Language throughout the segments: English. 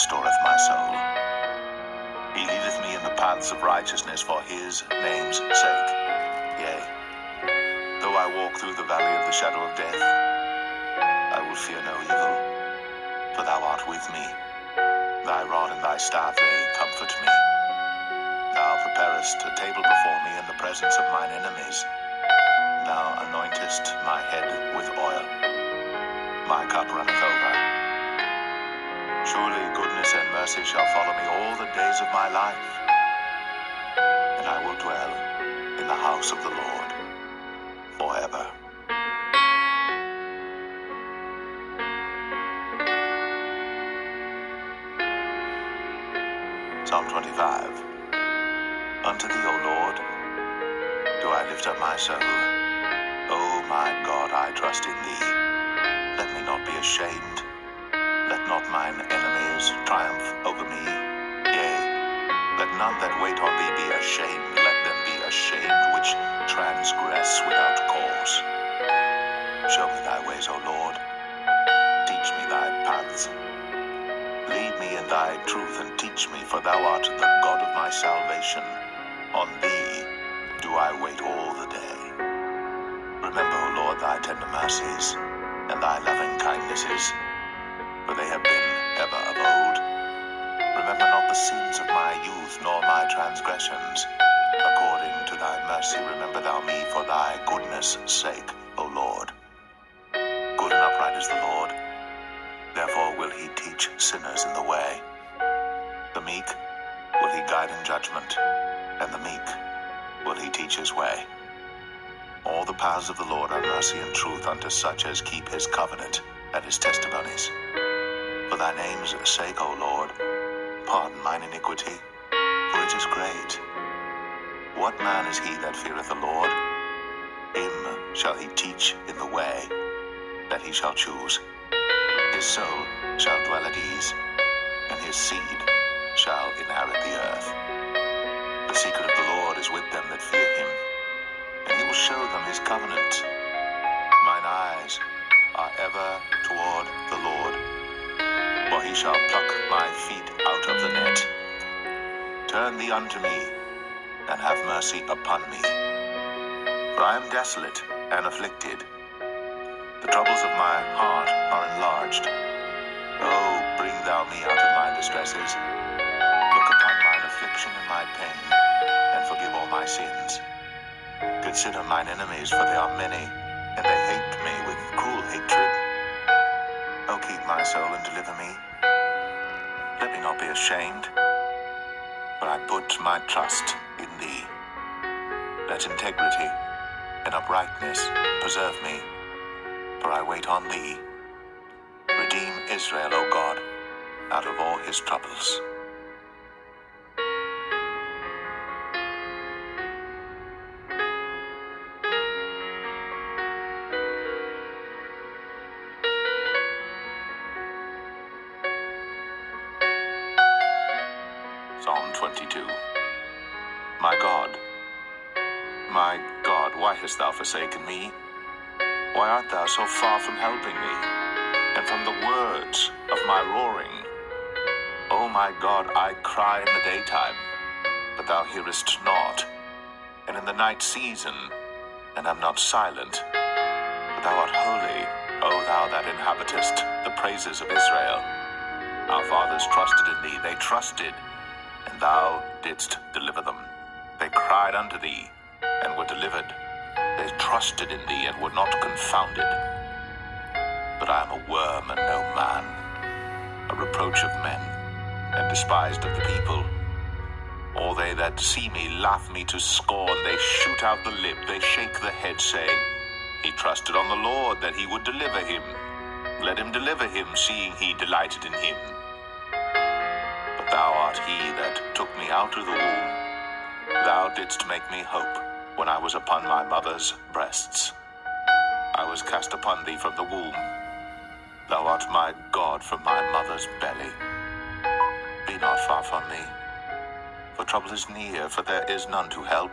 restoreth my soul. He leadeth me in the paths of righteousness for his name's sake. Yea, though I walk through the valley of the shadow of death, I will fear no evil, for thou art with me. Thy rod and thy staff, they comfort me. Thou preparest a table before me in the presence of mine enemies. Thou anointest my head with oil. My cup runneth over. Surely goodness and mercy shall follow me all the days of my life, and I will dwell in the house of the Lord forever. Psalm 25. Unto thee, O Lord, do I lift up my soul. O my God, I trust in thee. Let me not be ashamed. Let not mine enemies triumph over me. Yea, let none that wait on thee be ashamed. Let them be ashamed which transgress without cause. Show me thy ways, O Lord. Teach me thy paths. Lead me in thy truth and teach me, for thou art the God of my salvation. On thee do I wait all the day. Remember, O Lord, thy tender mercies and thy loving kindnesses, for they have been ever of old. Remember not the sins of my youth, nor my transgressions. According to thy mercy remember thou me for thy goodness' sake, O Lord. Good and upright is the Lord, therefore will he teach sinners in the way. The meek will he guide in judgment, and the meek will he teach his way. All the paths of the Lord are mercy and truth unto such as keep his covenant and his testimonies. For thy name's sake, O Lord, pardon mine iniquity, for it is great. What man is he that feareth the Lord? Him shall he teach in the way that he shall choose. His soul shall dwell at ease, and his seed shall inherit the earth. The secret of the Lord is with them that fear him, and he will show them his covenant. Mine eyes are ever toward the Lord, for he shall pluck my feet out of the net. Turn thee unto me, and have mercy upon me. For I am desolate and afflicted. The troubles of my heart are enlarged. Oh, bring thou me out of my distresses. Look upon mine affliction and my pain, and forgive all my sins. Consider mine enemies, for they are many, and they hate me with cruel hatred. O keep my soul and deliver me. Let me not be ashamed, for I put my trust in thee. Let integrity and uprightness preserve me, for I wait on thee. Redeem Israel, O God, out of all his troubles. Psalm 22. My God, why hast thou forsaken me? Why art thou so far from helping me, and from the words of my roaring? O my God, I cry in the daytime, but thou hearest not, and in the night season, and am not silent. But thou art holy, O thou that inhabitest the praises of Israel. Our fathers trusted in thee, they trusted, and thou didst deliver them. They cried unto thee, and were delivered. They trusted in thee, and were not confounded. But I am a worm and no man, a reproach of men, and despised of the people. All they that see me laugh me to scorn. They shoot out the lip, they shake the head, saying, He trusted on the Lord, that he would deliver him. Let him deliver him, seeing he delighted in him. But thou art he that took me out of the womb. Thou didst make me hope when I was upon my mother's breasts. I was cast upon thee from the womb. Thou art my God from my mother's belly. Be not far from me, for trouble is near, for there is none to help.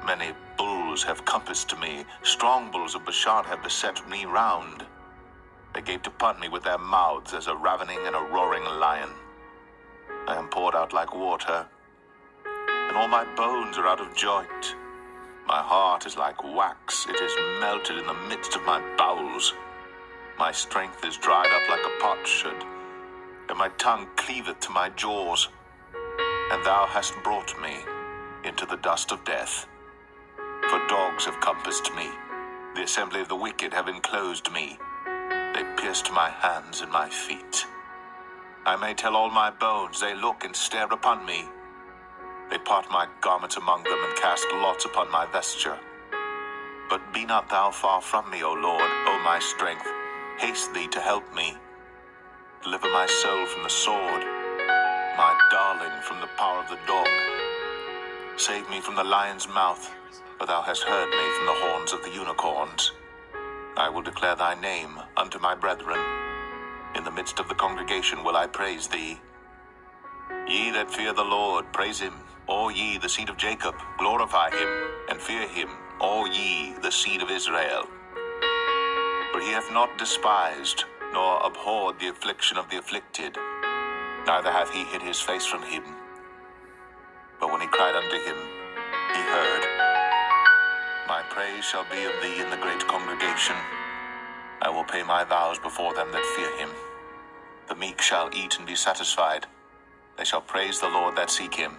Many bulls have compassed me, strong bulls of Bashan have beset me round. They gaped upon me with their mouths as a ravening and a roaring lion. I am poured out like water, and all my bones are out of joint. My heart is like wax, it is melted in the midst of my bowels. My strength is dried up like a potsherd, and my tongue cleaveth to my jaws. And thou hast brought me into the dust of death. For dogs have compassed me, the assembly of the wicked have enclosed me. They pierced my hands and my feet. I may tell all my bones, they look and stare upon me. They part my garments among them and cast lots upon my vesture. But be not thou far from me, O Lord, O my strength. Haste thee to help me. Deliver my soul from the sword, my darling from the power of the dog. Save me from the lion's mouth, for thou hast heard me from the horns of the unicorns. I will declare thy name unto my brethren. In the midst of the congregation will I praise thee. Ye that fear the Lord, praise him. All ye, the seed of Jacob, glorify him, and fear him, all ye, the seed of Israel. For he hath not despised, nor abhorred the affliction of the afflicted, neither hath he hid his face from him. But when he cried unto him, he heard. My praise shall be of thee in the great congregation. I will pay my vows before them that fear him. The meek shall eat and be satisfied. They shall praise the Lord that seek him.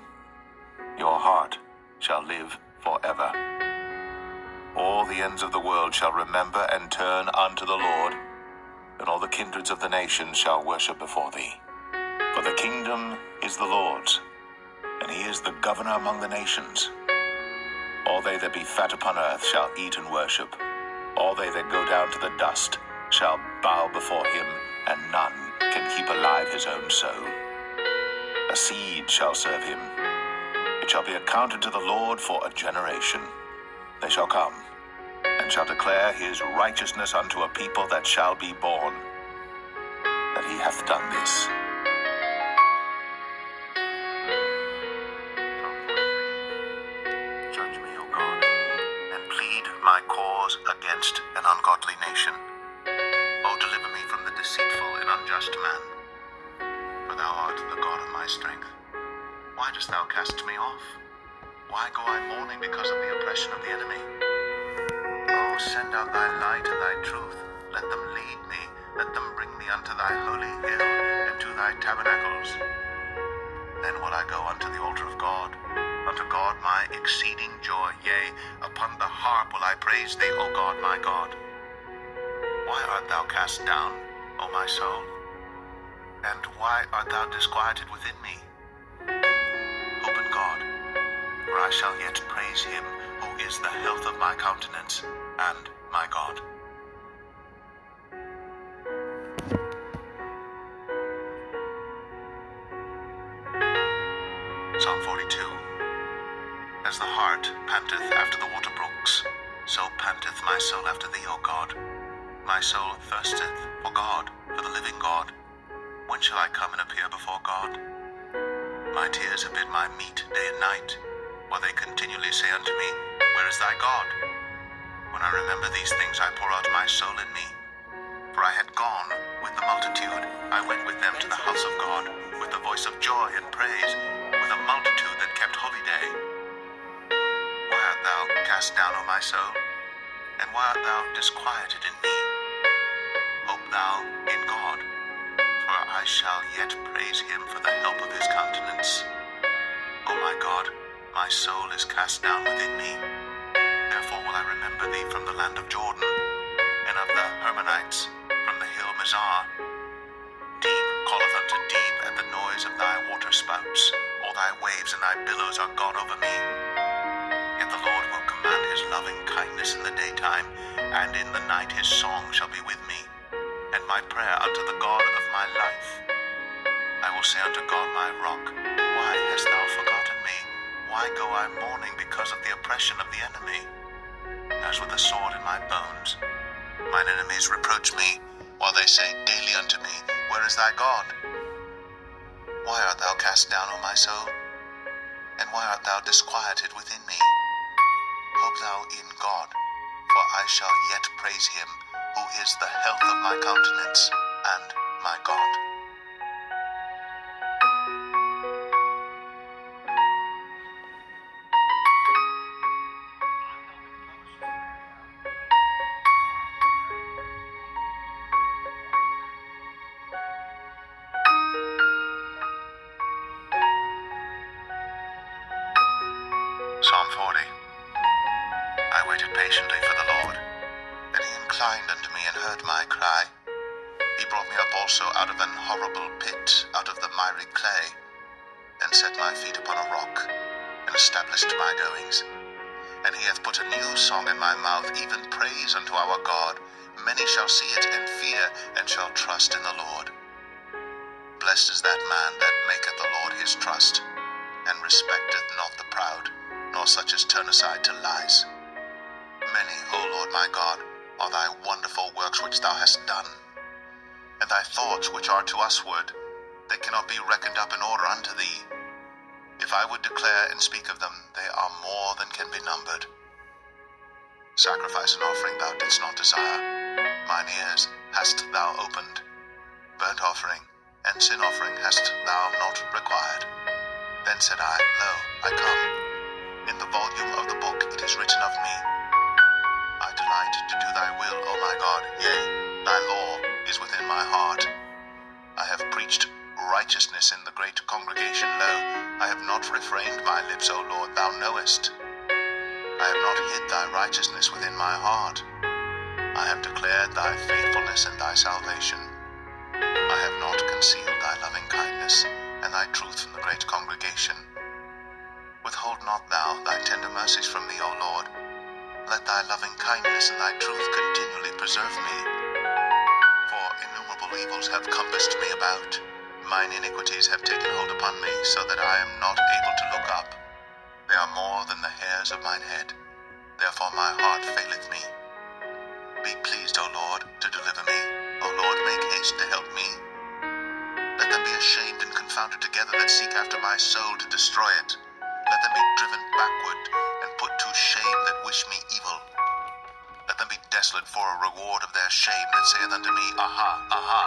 Your heart shall live forever. All the ends of the world shall remember and turn unto the Lord, and all the kindreds of the nations shall worship before thee. For the kingdom is the Lord's, and he is the governor among the nations. All they that be fat upon earth shall eat and worship. All they that go down to the dust shall bow before him, and none can keep alive his own soul. A seed shall serve him. It shall be accounted to the Lord for a generation. They shall come, and shall declare his righteousness unto a people that shall be born, that he hath done this. Judge me, O God, and plead my cause against an ungodly nation. O deliver me from the deceitful and unjust man, for thou art the God of my strength. Why dost thou cast me off? Why go I mourning because of the oppression of the enemy? O send out thy light and thy truth. Let them lead me. Let them bring me unto thy holy hill, and to thy tabernacles. Then will I go unto the altar of God, unto God my exceeding joy. Yea, upon the harp will I praise thee, O God my God. Why art thou cast down, O my soul? And why art thou disquieted within me? Hope in God, for I shall yet praise him, who is the health of my countenance, and my God. Psalm 42. As the hart panteth after the water brooks, so panteth my soul after thee, O God. My soul thirsteth for God, for the living God. When shall I come and appear before God? My tears have been my meat day and night, while they continually say unto me, Where is thy God? When I remember these things, I pour out my soul in me. For I had gone with the multitude, I went with them to the house of God, with the voice of joy and praise, with a multitude that kept holy day. Why art thou cast down, O my soul? And why art thou disquieted in me? Hope thou in God, for I shall yet praise him for the help of his countenance. O my God, my soul is cast down within me. Therefore will I remember thee from the land of Jordan, and of the Hermonites from the hill Mizar. Deep calleth unto deep at the noise of thy water spouts. All thy waves and thy billows are gone over me. Yet the Lord will command his loving kindness in the daytime, and in the night his song shall be with me, and my prayer unto the God of my life. I will say unto God my rock, Why hast thou forgotten me? Why go I mourning because of the oppression of the enemy? As with a sword in my bones, mine enemies reproach me, while they say daily unto me, Where is thy God? Why art thou cast down, O my soul? And why art thou disquieted within me? Hope thou in God, for I shall yet praise him, who is the health of my countenance, and my God. attend unto me and heard my cry. He brought me up also out of an horrible pit, out of the miry clay, and set my feet upon a rock, and established my goings. And he hath put a new song in my mouth, even praise unto our God. Many shall see it and fear, and shall trust in the Lord. Blessed is that man that maketh the Lord his trust, and respecteth not the proud, nor such as turn aside to lies. Many, O Lord my God, are thy wonderful works which thou hast done, and thy thoughts which are to usward, they cannot be reckoned up in order unto thee. If I would declare and speak of them, they are more than can be numbered. Sacrifice and offering thou didst not desire, mine ears hast thou opened. Burnt offering and sin offering hast thou not required. Then said I, Lo, I come. In the volume of the book it is written of me. I delight to do thy will, O my God, yea, thy law is within my heart. I have preached righteousness in the great congregation. Lo, I have not refrained my lips, O Lord, thou knowest. I have not hid thy righteousness within my heart. I have declared thy faithfulness and thy salvation. I have not concealed thy loving kindness and thy truth from the great congregation. Withhold not thou thy tender mercies from me, O Lord. Let thy loving kindness and thy truth continually preserve me. For innumerable evils have compassed me about. Mine iniquities have taken hold upon me, so that I am not able to look up. They are more than the hairs of mine head. Therefore my heart faileth me. Be pleased, O Lord, to deliver me. O Lord, make haste to help me. Let them be ashamed and confounded together that seek after my soul to destroy it. Let them be driven backward and put to shame that wish me evil. Let them be desolate for a reward of their shame that saith unto me, Aha, aha.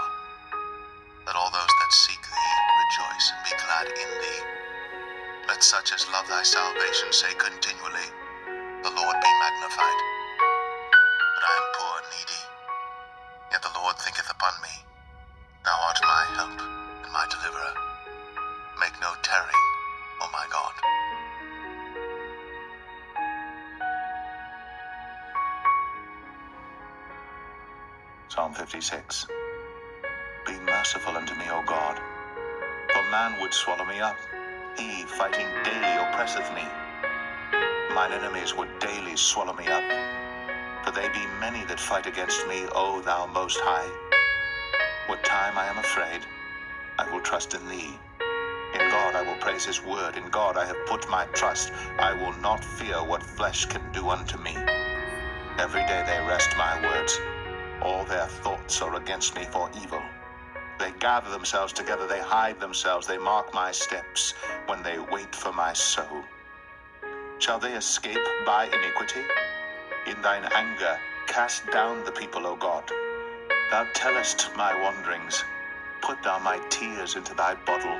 Let all those that seek thee rejoice and be glad in thee. Let such as love thy salvation say continually, The Lord be magnified. But I am poor and needy, yet the Lord thinketh upon me. Thou art my help and my deliverer. Make no tarrying, O my God. Psalm 56. Be merciful unto me, O God, for man would swallow me up. He, fighting daily, oppresseth me. Mine enemies would daily swallow me up. For they be many that fight against me, O thou most high. What time I am afraid, I will trust in thee. In God I will praise his word. In God I have put my trust. I will not fear what flesh can do unto me. Every day they wrest my words. All their thoughts are against me for evil. They gather themselves together, they hide themselves, they mark my steps when they wait for my soul. Shall they escape by iniquity? In thine anger cast down the people, O God. Thou tellest my wanderings. Put thou my tears into thy bottle.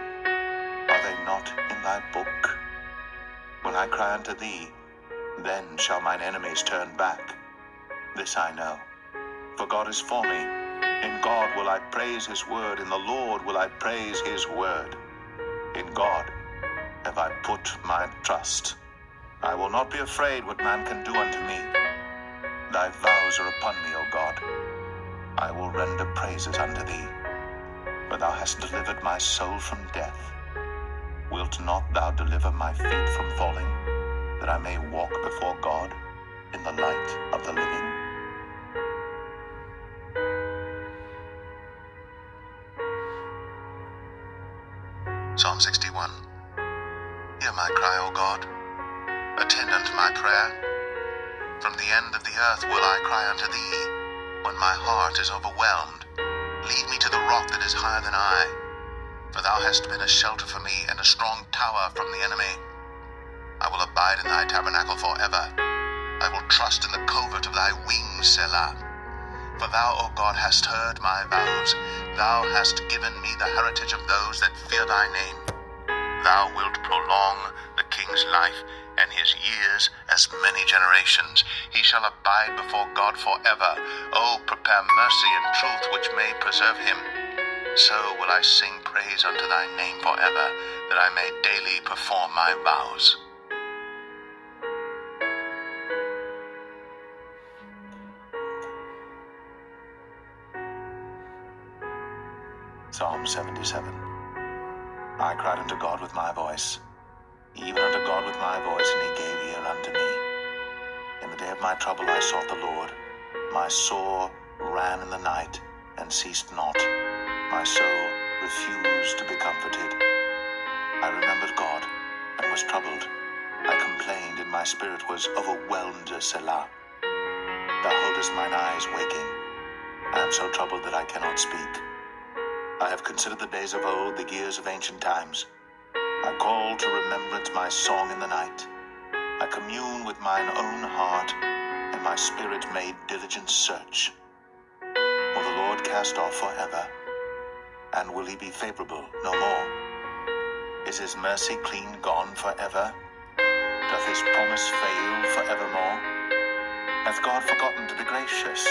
Are they not in thy book? When I cry unto thee, then shall mine enemies turn back. This I know, for God is for me. In God will I praise his word. In the Lord will I praise his word. In God have I put my trust. I will not be afraid what man can do unto me. Thy vows are upon me, O God. I will render praises unto thee. For thou hast delivered my soul from death. Wilt not thou deliver my feet from falling, that I may walk before God in the light of the living? Psalm 61. Hear my cry, O God. Attend unto my prayer. From the end of the earth will I cry unto thee, when my heart is overwhelmed. Lead me to the rock that is higher than I, for thou hast been a shelter for me and a strong tower from the enemy. I will abide in thy tabernacle forever. I will trust in the covert of thy wings, Selah. For thou, O God, hast heard my vows. Thou hast given me the heritage of those that fear thy name. Thou wilt prolong the king's life, and his years as many generations. He shall abide before God forever. O prepare mercy and truth which may preserve him. So will I sing praise unto thy name forever, that I may daily perform my vows. Psalm 77. I cried unto God with my voice, even unto God with my voice, and he gave ear unto me. In the day of my trouble I sought the Lord. My soul ran in the night, and ceased not. My soul refused to be comforted. I remembered God, and was troubled. I complained, and my spirit was overwhelmed, Selah. Thou holdest mine eyes waking. I am so troubled that I cannot speak. I have considered the days of old, the years of ancient times. I call to remembrance my song in the night. I commune with mine own heart, and my spirit made diligent search. Will the Lord cast off forever? And will he be favorable no more? Is his mercy clean gone forever? Doth his promise fail forevermore? Hath God forgotten to be gracious?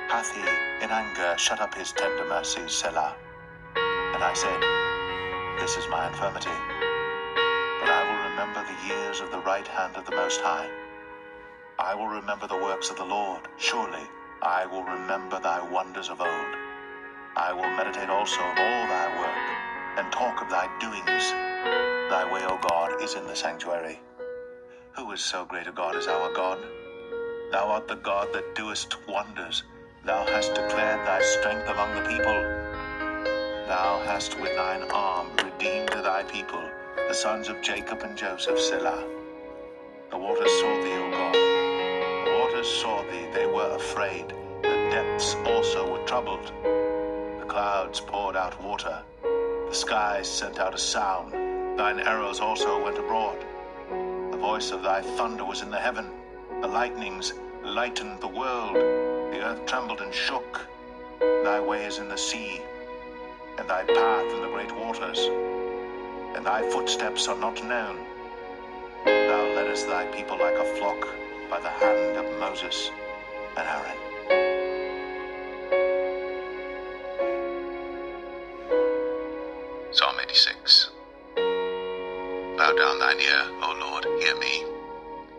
Hath he in anger shut up his tender mercies, Selah? And I said, this is my infirmity, but I will remember the years of the right hand of the Most High. I will remember the works of the Lord. Surely I will remember thy wonders of old. I will meditate also of all thy work, and talk of thy doings. Thy way, O God, is in the sanctuary. Who is so great a God as our God? Thou art the God that doest wonders. Thou hast declared thy strength among the people. Thou hast with thine arm redeemed thy people, the sons of Jacob and Joseph, Selah. The waters saw thee, O God. The waters saw thee, they were afraid. The depths also were troubled. The clouds poured out water. The skies sent out a sound. Thine arrows also went abroad. The voice of thy thunder was in the heaven. The lightnings lightened the world. The earth trembled and shook. Thy way is in the sea, and thy path in the great waters, and thy footsteps are not known. Thou leddest thy people like a flock by the hand of Moses and Aaron. Psalm 86. Bow down thine ear, O Lord, hear me,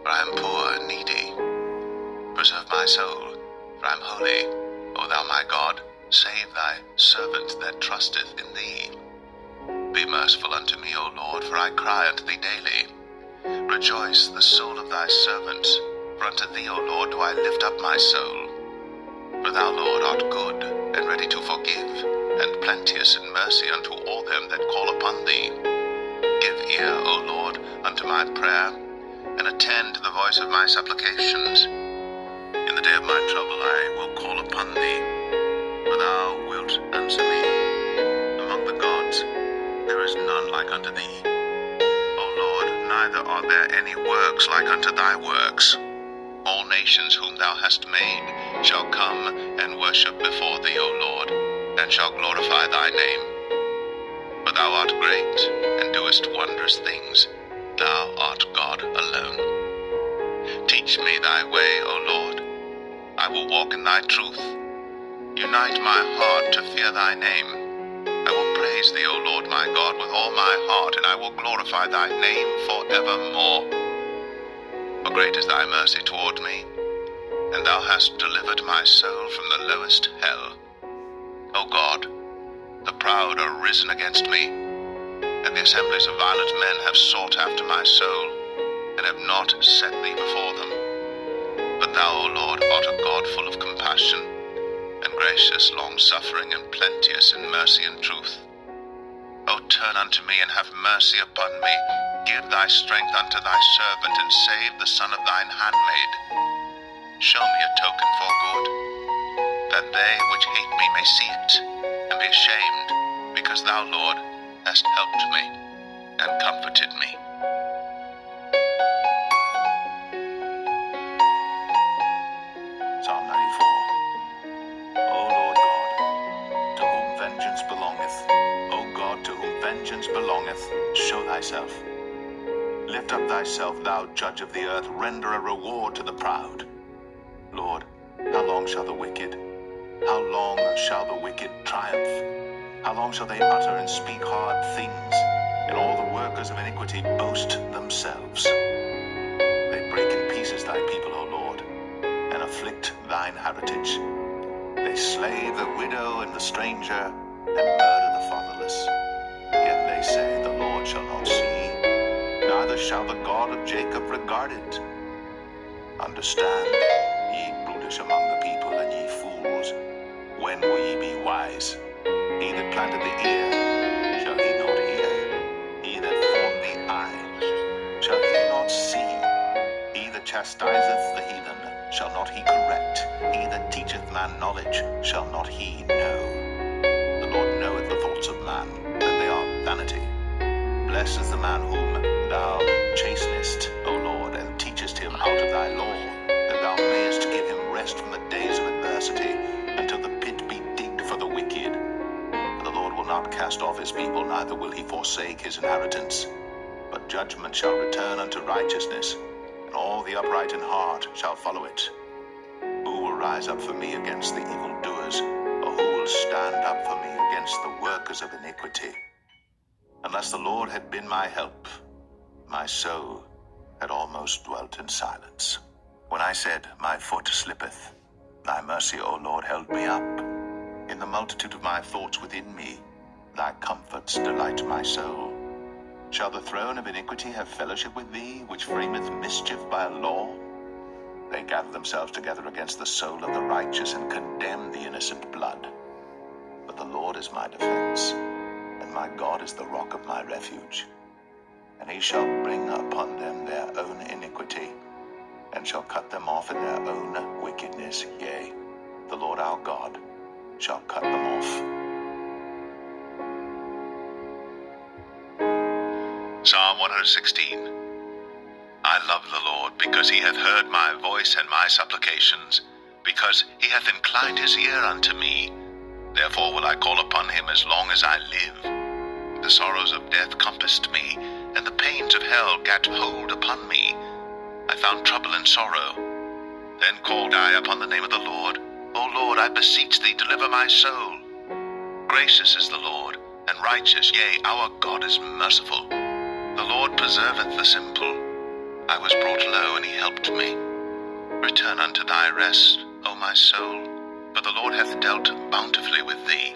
for I am poor and needy. Preserve my soul, for I am holy. O thou my God, save thy servant that trusteth in thee. Be merciful unto me, O Lord, for I cry unto thee daily. Rejoice the soul of thy servant, for unto thee, O Lord, do I lift up my soul. For thou, Lord, art good, and ready to forgive, and plenteous in mercy unto all them that call upon thee. Give ear, O Lord, unto my prayer, and attend to the voice of my supplications. In the day of my trouble I will call upon thee, for thou wilt answer me. Among the gods there is none like unto thee. O Lord, neither are there any works like unto thy works. All nations whom thou hast made shall come and worship before thee, O Lord, and shall glorify thy name. For thou art great, and doest wondrous things. Thou art God alone. Teach me thy way, O Lord. I will walk in thy truth. Unite my heart to fear thy name. I will praise thee, O Lord my God, with all my heart, and I will glorify thy name forevermore. For great is thy mercy toward me, and thou hast delivered my soul from the lowest hell. O God, the proud are risen against me, and the assemblies of violent men have sought after my soul, and have not set thee before them. But thou, O Lord, art a God full of compassion, and gracious, long-suffering, and plenteous in mercy and truth. O turn unto me, and have mercy upon me. Give thy strength unto thy servant, and save the son of thine handmaid. Show me a token for good, that they which hate me may see it, and be ashamed, because thou, Lord, hast helped me, and comforted me. Psalm 94. O Lord God, to whom vengeance belongeth, O God, to whom vengeance belongeth, show thyself. Lift up thyself, thou judge of the earth, render a reward to the proud. Lord, how long shall the wicked triumph? How long shall they utter and speak hard things, and all the workers of iniquity boast themselves? They break in pieces thy people, O Lord, and afflict thine heritage. They slay the widow and the stranger, and murder the fatherless. Yet they say, the Lord shall not see, neither shall the God of Jacob regard it. Understand, ye brutish among the people, and ye fools, when will ye be wise? He that planted the ear, shall he not hear? He that formed the eye, shall he not see? He that chastiseth the heathen, shall not he correct? He that teacheth man knowledge, shall not he know? The Lord knoweth the thoughts of man, that they are vanity. Blessed is the man whom thou chastenest, O Lord, and teachest him out of thy law, that thou mayest give him rest from the days of adversity, until the pit be digged for the wicked. For the Lord will not cast off his people, neither will he forsake his inheritance. But judgment shall return unto righteousness, and all the upright in heart shall follow it. Who will rise up for me against the evildoers, or who will stand up for me against the workers of iniquity? Unless the Lord had been my help, my soul had almost dwelt in silence. When I said, my foot slippeth, thy mercy, O Lord, held me up. In the multitude of my thoughts within me, thy comforts delight my soul. Shall the throne of iniquity have fellowship with thee, which frameth mischief by a law? They gather themselves together against the soul of the righteous, and condemn the innocent blood. But the Lord is my defense, and my God is the rock of my refuge. And he shall bring upon them their own iniquity, and shall cut them off in their own wickedness. Yea, the Lord our God shall cut them off. Psalm 116. I love the Lord, because he hath heard my voice and my supplications, because he hath inclined his ear unto me. Therefore will I call upon him as long as I live. The sorrows of death compassed me, and the pains of hell gat hold upon me. I found trouble and sorrow. Then called I upon the name of the Lord. O Lord, I beseech thee, deliver my soul. Gracious is the Lord, and righteous, yea, our God is merciful. The Lord preserveth the simple. I was brought low, and he helped me. Return unto thy rest, O my soul, for the Lord hath dealt bountifully with thee.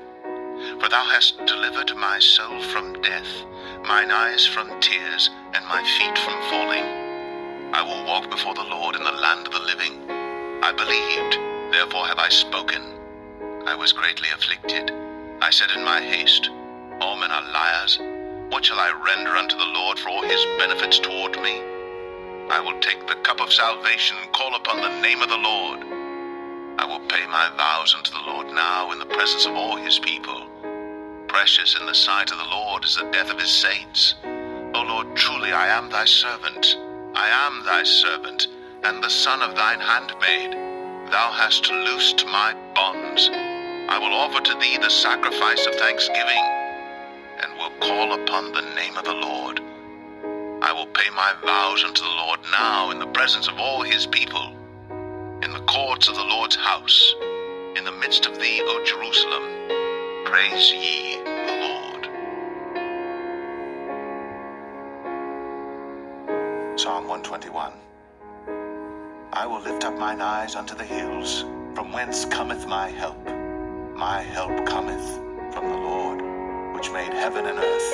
For thou hast delivered my soul from death, mine eyes from tears, and my feet from falling. I will walk before the Lord in the land of the living. I believed, therefore have I spoken. I was greatly afflicted. I said in my haste, all men are liars. What shall I render unto the Lord for all his benefits toward me? I will take the cup of salvation and call upon the name of the Lord. I will pay my vows unto the Lord now in the presence of all his people. Precious in the sight of the Lord is the death of his saints. O Lord, truly I am thy servant. I am thy servant, and the son of thine handmaid. Thou hast loosed my bonds. I will offer to thee the sacrifice of thanksgiving, and will call upon the name of the Lord. I will pay my vows unto the Lord now in the presence of all his people. In the courts of the Lord's house, in the midst of thee, O Jerusalem, praise ye the Lord. Psalm 121. I will lift up mine eyes unto the hills, from whence cometh my help. My help cometh from the Lord, which made heaven and earth.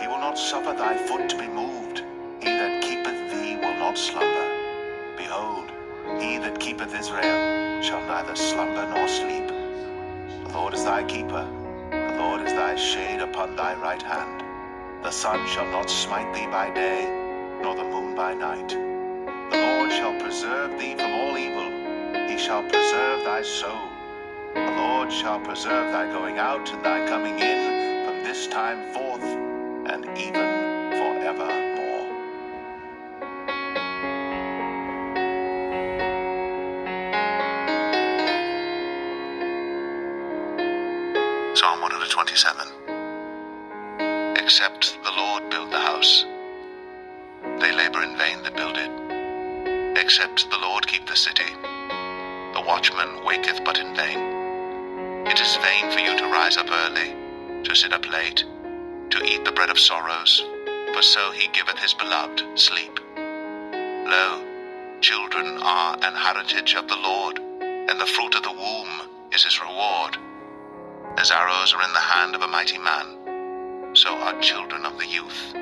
He will not suffer thy foot to be moved. He that keepeth thee will not slumber. Behold, he that keepeth Israel shall neither slumber nor sleep. The Lord is thy keeper. The Lord is thy shade upon thy right hand. The sun shall not smite thee by day, nor the moon by night. The Lord shall preserve thee from all evil. He shall preserve thy soul. The Lord shall preserve thy going out and thy coming in from this time forth and even forevermore. Psalm 127. Except the Lord build the house, they labor in vain that build it. Except the Lord keep the city, the watchman waketh but in vain. It is vain for you to rise up early, to sit up late, to eat the bread of sorrows, for so he giveth his beloved sleep. Lo, children are an heritage of the Lord, and the fruit of the womb is his reward. As arrows are in the hand of a mighty man, so are children of the youth.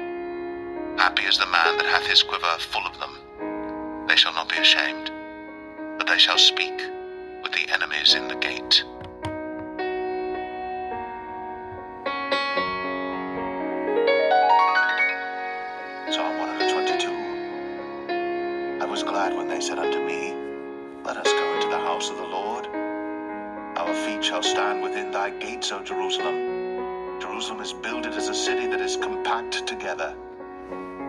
Happy is the man that hath his quiver full of them. They shall not be ashamed, but they shall speak with the enemies in the gate. Psalm 122. I was glad when they said unto me, Let us go into the house of the Lord. Our feet shall stand within thy gates, O Jerusalem. Jerusalem is builded as a city that is compact together.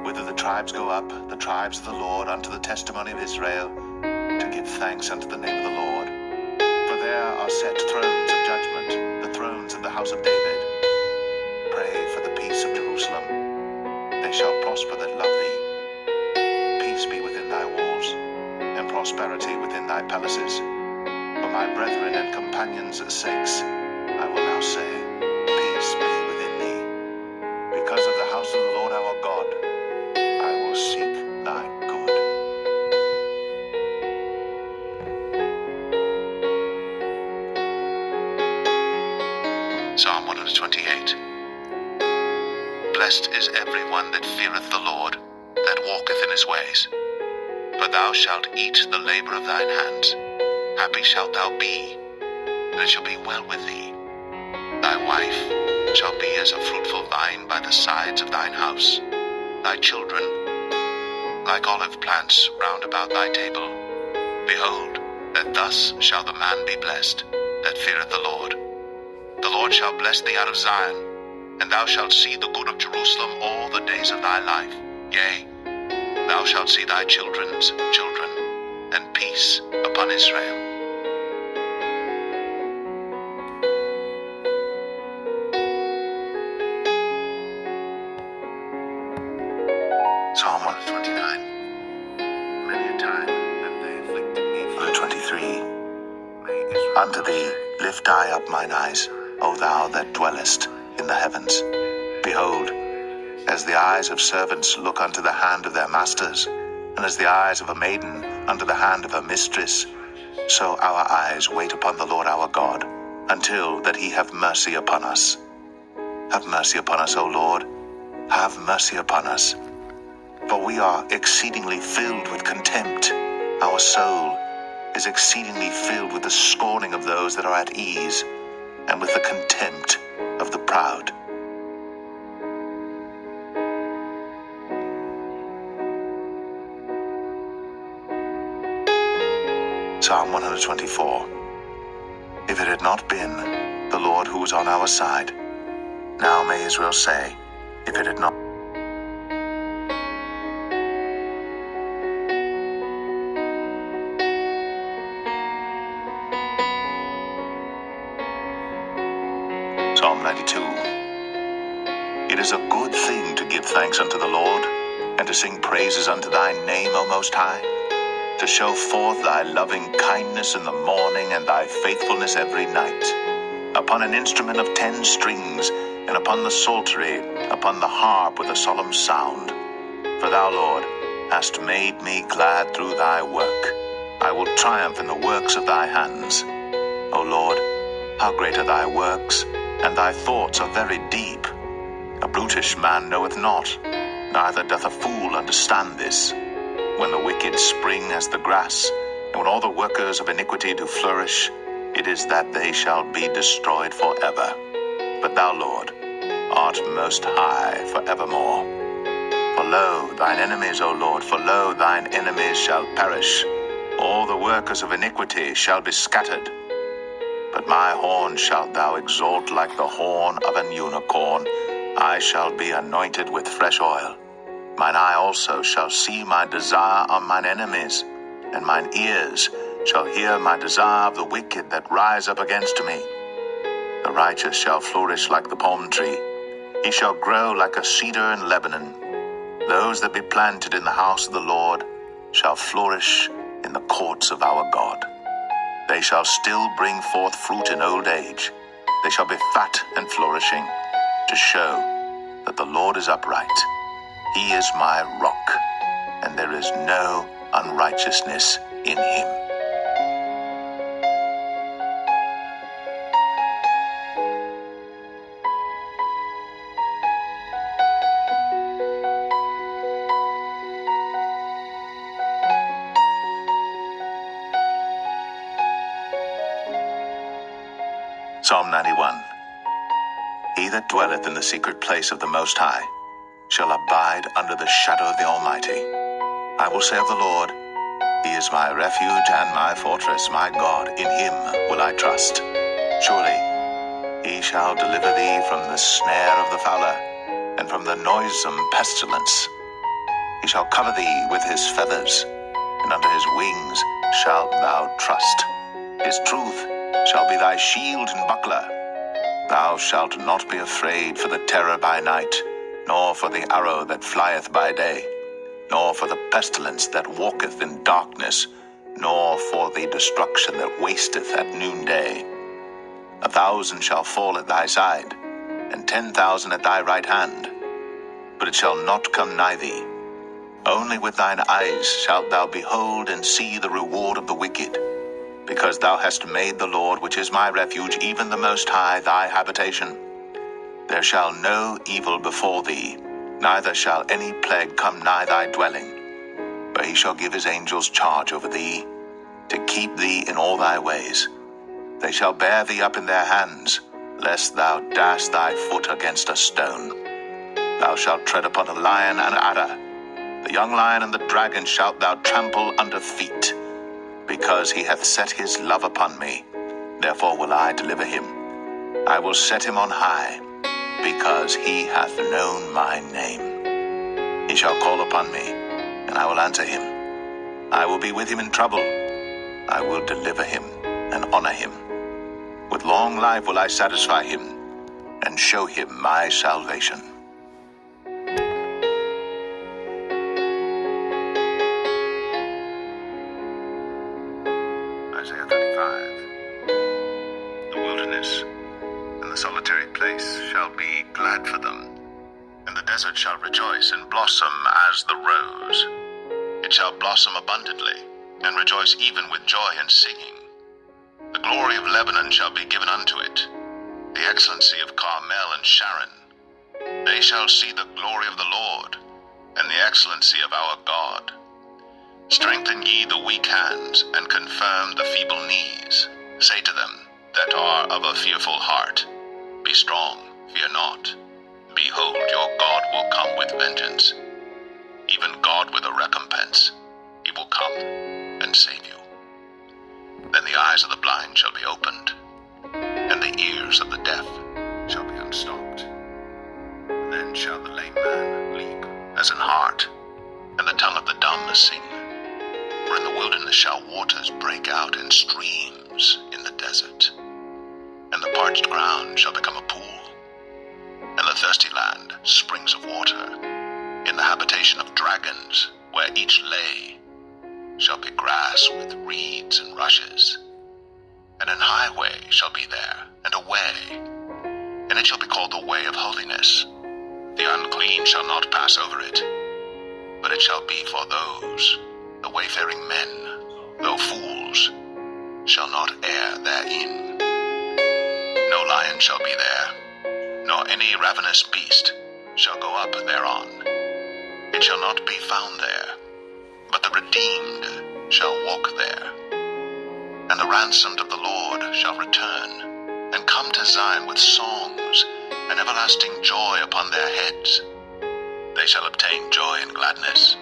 Whither the tribes go up, the tribes of the Lord, unto the testimony of Israel, to give thanks unto the name of the Lord. For there are set thrones of judgment, the thrones of the house of David. Pray for the peace of Jerusalem. They shall prosper that love thee. Peace be within thy walls, and prosperity within thy palaces. For my brethren and companions' sakes, I will now say, Peace be within thee. Because of the house of the Lord our God, I will seek thy good. Psalm 128. Blessed is every one that feareth the Lord, that walketh in his ways. For thou shalt eat the labor of thine hands. Happy shalt thou be, and it shall be well with thee. Thy wife shall be as a fruitful vine by the sides of thine house. Thy children, like olive plants round about thy table. Behold, that thus shall the man be blessed, that feareth the Lord. The Lord shall bless thee out of Zion, and thou shalt see the good of Jerusalem all the days of thy life. Yea, thou shalt see thy children's children, and peace upon Israel. Psalm 129. Many a time have they afflicted me. 123. Unto thee lift I up mine eyes, O thou that dwellest in the heavens. Behold, as the eyes of servants look unto the hand of their masters, and as the eyes of a maiden unto the hand of her mistress, so our eyes wait upon the Lord our God, until that he have mercy upon us. Have mercy upon us, O Lord, have mercy upon us. For we are exceedingly filled with contempt. Our soul is exceedingly filled with the scorning of those that are at ease, and with the contempt of the proud. Psalm 124. If it had not been the Lord who was on our side, now may Israel say, if it had not Psalm 92. It is a good thing to give thanks unto the Lord, and to sing praises unto thy name, O Most High, to show forth thy loving kindness in the morning, and thy faithfulness every night, upon an instrument of 10 strings, and upon the psaltery, upon the harp with a solemn sound. For thou, Lord, hast made me glad through thy work. I will triumph in the works of thy hands. O Lord, how great are thy works, and thy thoughts are very deep. A brutish man knoweth not, neither doth a fool understand this. When the wicked spring as the grass, and when all the workers of iniquity do flourish, it is that they shall be destroyed forever. But thou, Lord, art most high forevermore. For lo, thine enemies, O Lord, for lo, thine enemies shall perish. All the workers of iniquity shall be scattered. But my horn shalt thou exalt like the horn of an unicorn. I shall be anointed with fresh oil. Mine eye also shall see my desire on mine enemies, and mine ears shall hear my desire of the wicked that rise up against me. The righteous shall flourish like the palm tree. He shall grow like a cedar in Lebanon. Those that be planted in the house of the Lord shall flourish in the courts of our God. They shall still bring forth fruit in old age. They shall be fat and flourishing, to show that the Lord is upright. He is my rock, and there is no unrighteousness in him. Psalm 91. He that dwelleth in the secret place of the Most High shall abide under the shadow of the Almighty. I will say of the Lord, He is my refuge and my fortress, my God, in Him will I trust. Surely He shall deliver thee from the snare of the fowler, and from the noisome pestilence. He shall cover thee with His feathers, and under His wings shalt thou trust. His truth shall be thy shield and buckler. Thou shalt not be afraid for the terror by night, nor for the arrow that flieth by day, nor for the pestilence that walketh in darkness, nor for the destruction that wasteth at noonday. 1,000 shall fall at thy side, and 10,000 at thy right hand, but it shall not come nigh thee. Only with thine eyes shalt thou behold and see the reward of the wicked, because thou hast made the Lord, which is my refuge, even the Most High, thy habitation. There shall no evil befall thee, neither shall any plague come nigh thy dwelling. For He shall give His angels charge over thee, to keep thee in all thy ways. They shall bear thee up in their hands, lest thou dash thy foot against a stone. Thou shalt tread upon a lion and adder. The young lion and the dragon shalt thou trample under feet. Because He hath set His love upon me, therefore will I deliver him. I will set him on high, because he hath known my name. He shall call upon me, and I will answer him. I will be with him in trouble. I will deliver him and honor him. With long life will I satisfy him, and show him my salvation. Isaiah 35. The wilderness and the solitary place shall be glad for them, and the desert shall rejoice and blossom as the rose. It shall blossom abundantly, and rejoice even with joy and singing. The glory of Lebanon shall be given unto it, the excellency of Carmel and Sharon. They shall see the glory of the Lord, and the excellency of our God. Strengthen ye the weak hands, and confirm the feeble knees. Say to them that are of a fearful heart, Be strong, fear not. Behold, your God will come with vengeance, even God with a recompense. He will come and save you. Then the eyes of the blind shall be opened, and the ears of the deaf shall be unstopped. Then shall the lame man leap as an hart, and the tongue of the dumb sing. For in the wilderness shall waters break out in streams in the desert. And the parched ground shall become a pool, and the thirsty land springs of water. In the habitation of dragons, where each lay, shall be grass with reeds and rushes. And an highway shall be there, and a way, and it shall be called the way of holiness. The unclean shall not pass over it, but it shall be for those, the wayfaring men, though fools, shall not err therein. No lion shall be there, nor any ravenous beast shall go up thereon. It shall not be found there, but the redeemed shall walk there. And the ransomed of the Lord shall return, and come to Zion with songs, and everlasting joy upon their heads. They shall obtain joy and gladness,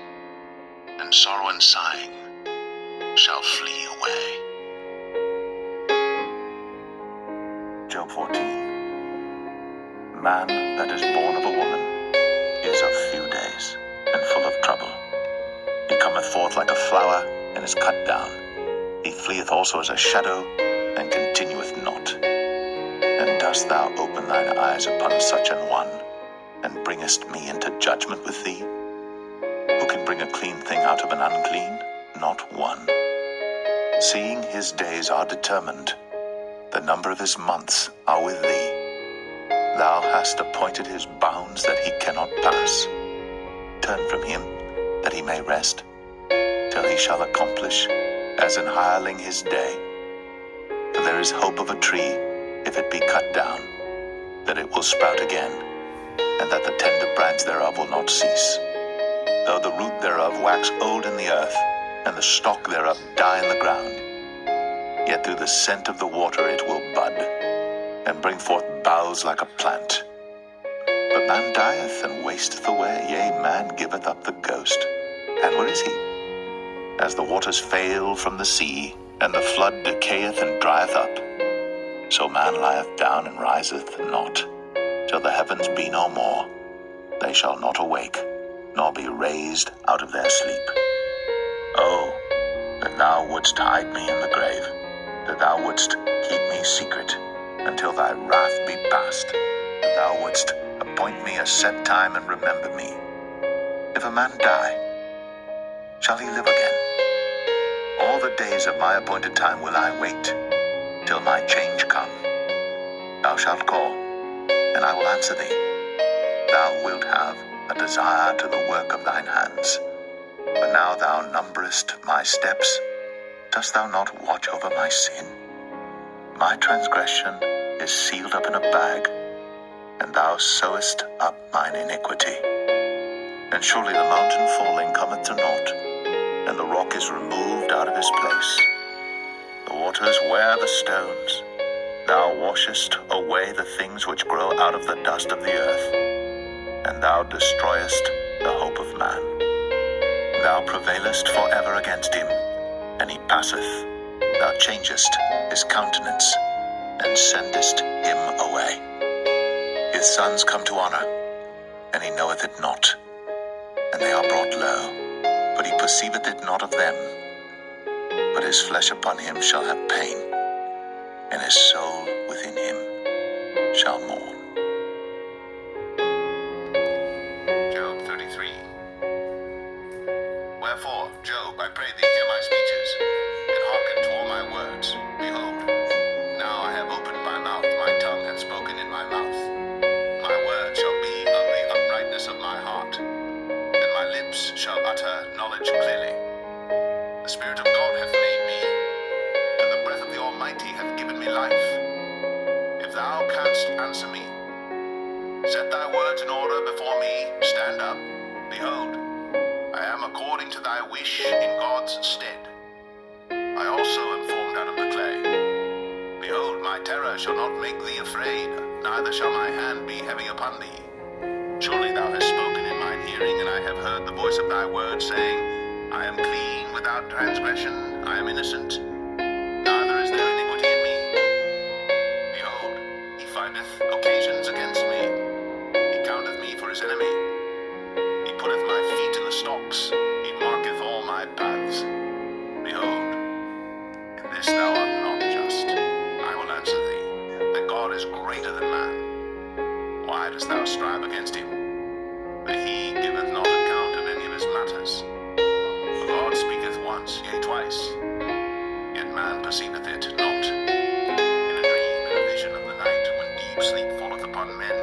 and sorrow and sighing shall flee away. Job 14. Man that is born of a woman is of few days, and full of trouble. He cometh forth like a flower, and is cut down. He fleeth also as a shadow, and continueth not. And dost thou open thine eyes upon such an one, and bringest me into judgment with thee? Who can bring a clean thing out of an unclean? Not one. Seeing his days are determined, the number of his months are with thee. Thou hast appointed his bounds that he cannot pass. Turn from him, that he may rest, till he shall accomplish, as an hireling his day. For there is hope of a tree, if it be cut down, that it will sprout again, and that the tender branch thereof will not cease. Though the root thereof wax old in the earth, and the stalk thereof die in the ground, yet through the scent of the water it will bud. and bring forth boughs like a plant. But man dieth and wasteth away, yea, man giveth up the ghost. And where is he? As the waters fail from the sea, and the flood decayeth and drieth up, so man lieth down and riseth not, till the heavens be no more. They shall not awake, nor be raised out of their sleep. Oh, that thou wouldst hide me in the grave, that thou wouldst keep me secret until thy wrath be past, that thou wouldst appoint me a set time and remember me. If a man die, shall he live again? All the days of my appointed time will I wait, till my change come. Thou shalt call, and I will answer thee. Thou wilt have a desire to the work of thine hands. But now thou numberest my steps. Dost thou not watch over my sin? My transgression is sealed up in a bag, and thou sewest up mine iniquity. And surely the mountain falling cometh to naught, and the rock is removed out of his place. The waters wear the stones. Thou washest away the things which grow out of the dust of the earth, and thou destroyest the hope of man. Thou prevailest forever against him, and he passeth. Thou changest his countenance, and sendest him away. His sons come to honor, and he knoweth it not, and they are brought low, but he perceiveth it not of them. But his flesh upon him shall have pain, and his soul within him shall mourn. Job 33. Wherefore, Job, I pray thee, hear my speeches, and hearken to all my words. Behold, now I have opened my mouth, my tongue hath spoken in my mouth. My word shall be of the uprightness of my heart, and my lips shall utter knowledge clearly. The Spirit of God hath made me, and the breath of the Almighty hath given me life. If thou canst answer me, set thy words in order before me, stand up. Behold, I am according to thy wish in God's stead. I also am formed out of the clay. Behold, my terror shall not make thee afraid, neither shall my hand be heavy upon thee. Surely thou hast spoken in mine hearing, and I have heard the voice of thy word, saying, I am clean without transgression, I am innocent, neither is there iniquity in me. Behold, he findeth occasions against me, he counteth me for his enemy. He putteth my feet in the stocks, he marketh all my paths. Behold, in this thou art not just. I will answer thee, that God is greater than man. Why dost thou strive against him? That he giveth not account of any of his matters. For God speaketh once, yea, twice, yet man perceiveth it not. In a dream, in a vision of the night, when deep sleep falleth upon men,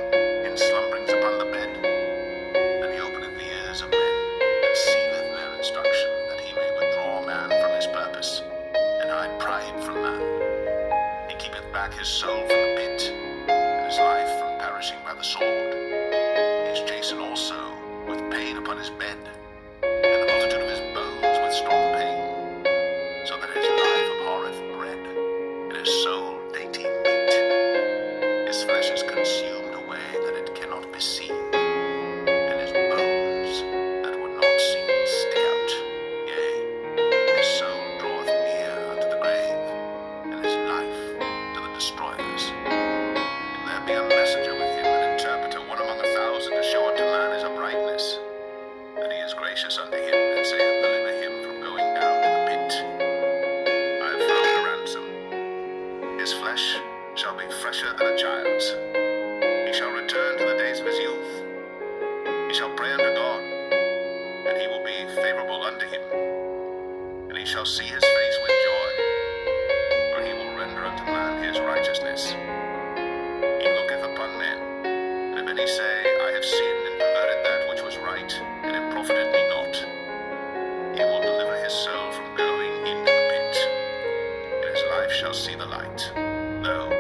in slumberings upon the bed, then he openeth the ears of men, and sealeth their instruction, that he may withdraw man from his purpose, and hide pride from man. He keepeth back his soul from the pit, and his life from perishing by the sword. He is chastened also with pain upon his bed, and the multitude of his bones with strong pain, so that his life abhorreth bread, and his soul dainty meat. His flesh is consumed away that it cannot be seen, and his bones that would not seen stay out. Yea, his soul draweth near unto the grave, and his life to the destroyers. If there be a messenger with him, an interpreter, one among 1,000, to show unto man his uprightness, that he is gracious unto him, and saith, deliver him from going down to the pit. I have found a ransom. His flesh shall be fresher than a child's. He shall return to the days of his youth. He shall pray unto God, and he will be favorable unto him. And he shall see his face with joy, for he will render unto man his righteousness. He looketh upon men, and if any say, I have sinned and perverted that which was right, and it profited me not, he will deliver his soul from going into the pit, and his life shall see the light. No,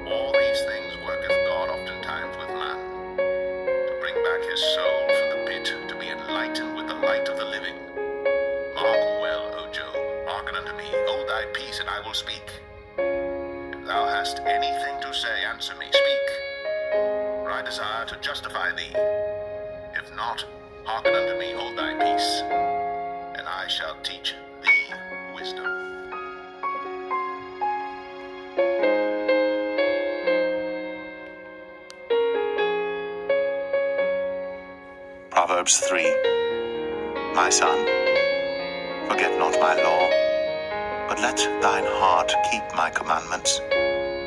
all these things worketh God oftentimes with man, to bring back his soul from the pit, to be enlightened with the light of the living. Mark well, O Job, hearken unto me, hold thy peace, and I will speak. If thou hast anything to say, answer me, speak. For I desire to justify thee. If not, hearken unto me, hold thy peace, and I shall teach thee wisdom. Proverbs 3. My son, forget not my law, but let thine heart keep my commandments.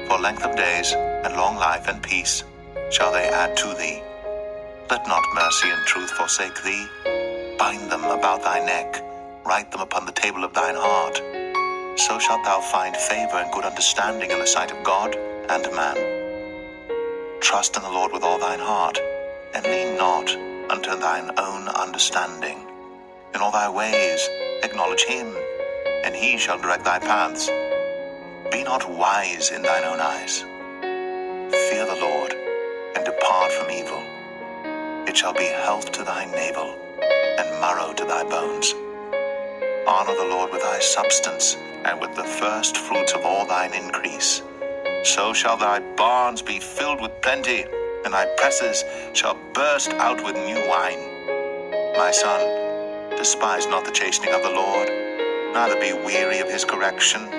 For length of days, and long life, and peace shall they add to thee. Let not mercy and truth forsake thee. Bind them about thy neck, write them upon the table of thine heart. So shalt thou find favor and good understanding in the sight of God and man. Trust in the Lord with all thine heart, and lean not unto thine own understanding. In all thy ways acknowledge him, and he shall direct thy paths. Be not wise in thine own eyes. Fear the Lord, and depart from evil. It shall be health to thy navel, and marrow to thy bones. Honor the Lord with thy substance, and with the first fruits of all thine increase. So shall thy barns be filled with plenty, and thy presses shall burst out with new wine. My son, despise not the chastening of the Lord, neither be weary of his correction.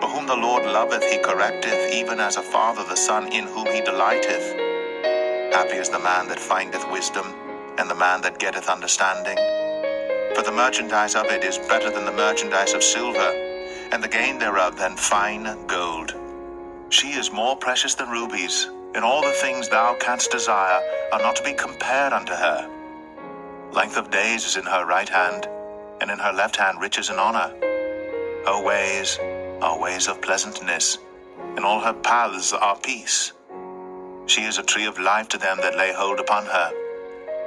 For whom the Lord loveth he correcteth, even as a father the son in whom he delighteth. Happy is the man that findeth wisdom, and the man that getteth understanding. For the merchandise of it is better than the merchandise of silver, and the gain thereof than fine gold. She is more precious than rubies, and all the things thou canst desire are not to be compared unto her. Length of days is in her right hand, and in her left hand riches and honor. Her ways are ways of pleasantness, and all her paths are peace. She is a tree of life to them that lay hold upon her,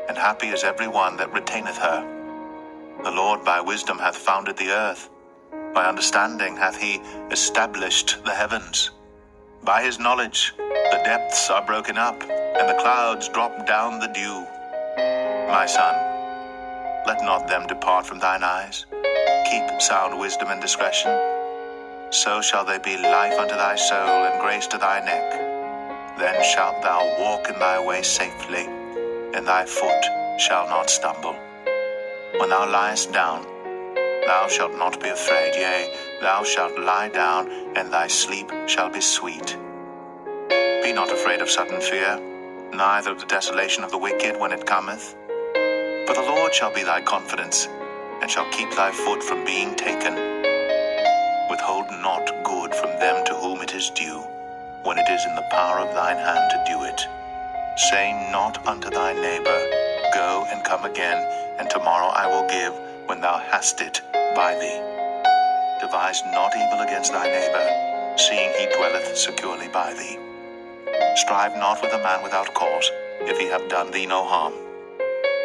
and happy is every one that retaineth her. The Lord by wisdom hath founded the earth, by understanding hath he established the heavens. By his knowledge the depths are broken up, and the clouds drop down the dew. My son, let not them depart from thine eyes. Keep sound wisdom and discretion. So shall they be life unto thy soul, and grace to thy neck. Then shalt thou walk in thy way safely, and thy foot shall not stumble. When thou liest down, thou shalt not be afraid. Yea, thou shalt lie down, and thy sleep shall be sweet. Be not afraid of sudden fear, neither of the desolation of the wicked when it cometh. For the Lord shall be thy confidence, and shall keep thy foot from being taken. Withhold not good from them to whom it is due, when it is in the power of thine hand to do it. Say not unto thy neighbor, Go and come again, and tomorrow I will give, when thou hast it by thee. Devise not evil against thy neighbor, seeing he dwelleth securely by thee. Strive not with a man without cause, if he have done thee no harm.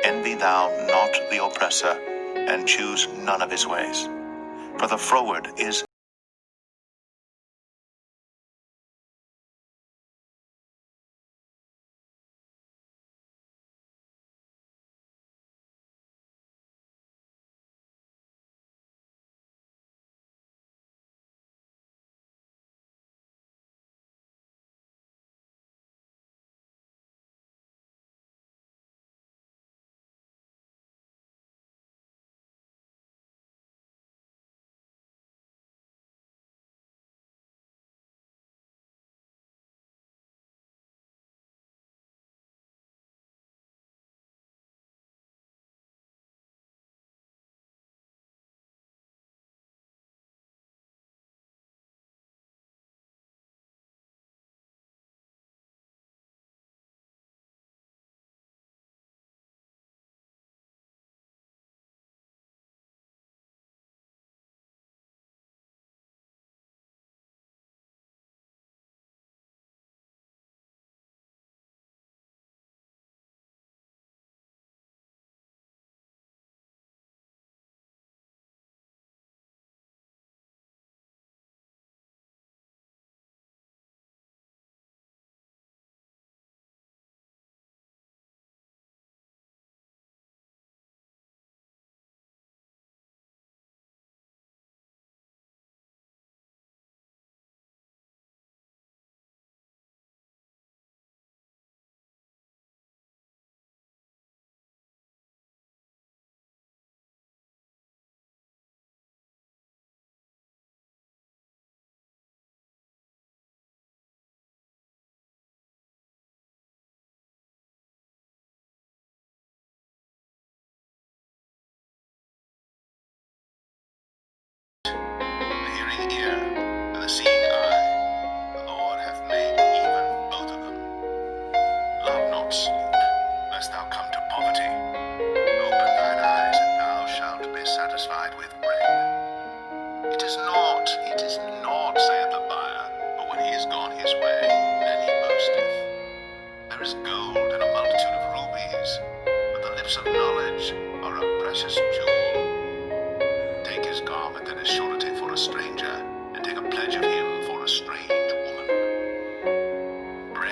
Envy thou not the oppressor, and choose none of his ways. For the froward is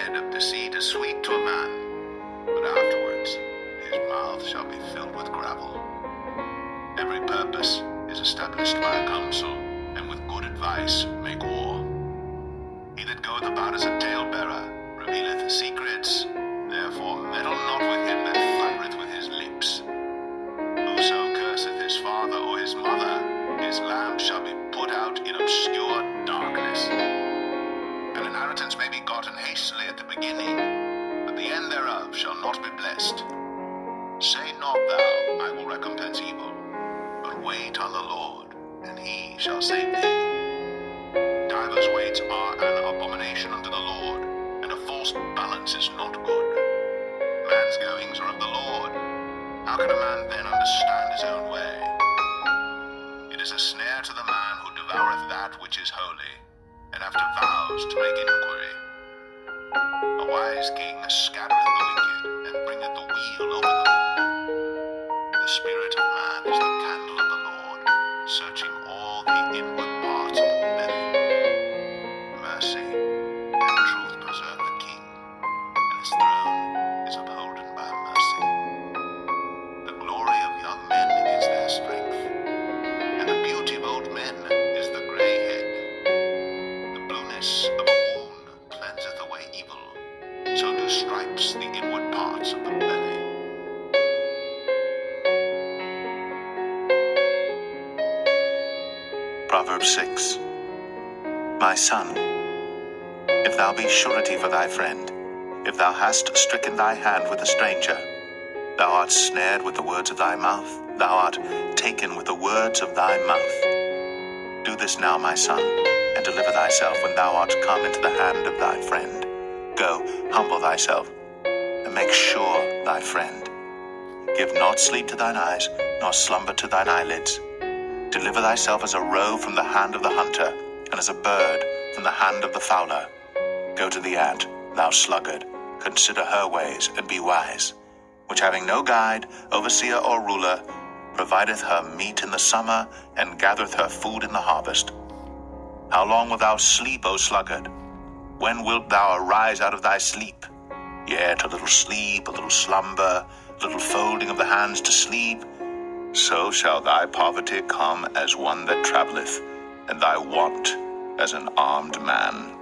bread of deceit is sweet to a man, but afterwards his mouth shall be filled with gravel. Every purpose is established by a counsel, and with good advice make war. He that goeth about as a talebearer revealeth secrets, therefore meddle not with him that flattereth with his lips. Whoso curseth his father or his mother, his lamp shall be put out in obscure darkness. An inheritance may be gotten hastily at the beginning, but the end thereof shall not be blessed. Say not thou, I will recompense evil, but wait on the Lord, and he shall save thee. Divers weights are an abomination unto the Lord, and a false balance is not good. Man's goings are of the Lord. How can a man then understand his own way? It is a snare to the man who devoureth that which is holy, and after vows to make inquiry. A wise king scattereth the wicked, and bringeth the wheel over them. The spirit of man is the candle of the Lord, searching all the inward parts of the belly. Mercy and truth preserve the king, and his throne is upholden by mercy. The glory of young men is their strength, and the beauty of old men is the grey head. The blueness of a wound cleanseth away evil, so do stripes the inward parts of the belly. Proverbs 6. My son, if thou be surety for thy friend, if thou hast stricken thy hand with a stranger, thou art snared with the words of thy mouth, thou art taken with the words of thy mouth. Do this now, my son, and deliver thyself when thou art come into the hand of thy friend. Go, humble thyself, and make sure thy friend. Give not sleep to thine eyes, nor slumber to thine eyelids. Deliver thyself as a roe from the hand of the hunter, and as a bird from the hand of the fowler. Go to the ant, thou sluggard, consider her ways, and be wise, which having no guide, overseer, or ruler, provideth her meat in the summer, and gathereth her food in the harvest. How long wilt thou sleep, O sluggard? When wilt thou arise out of thy sleep? Yet a little sleep, a little slumber, a little folding of the hands to sleep. So shall thy poverty come as one that travelleth, and thy want as an armed man.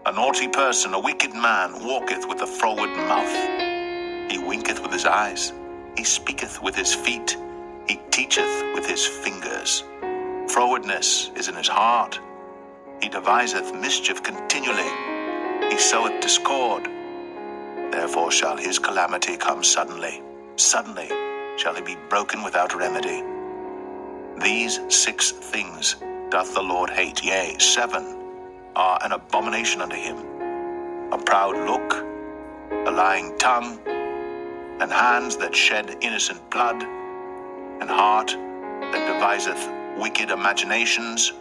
A naughty person, a wicked man, walketh with a froward mouth. He winketh with his eyes, he speaketh with his feet, he teacheth with his fingers. Frowardness is in his heart. He deviseth mischief continually. He soweth discord. Therefore shall his calamity come suddenly. Suddenly shall he be broken without remedy. These 6 things doth the Lord hate, yea, 7 are an abomination unto him: a proud look, a lying tongue, and hands that shed innocent blood, and heart that deviseth wicked imaginations,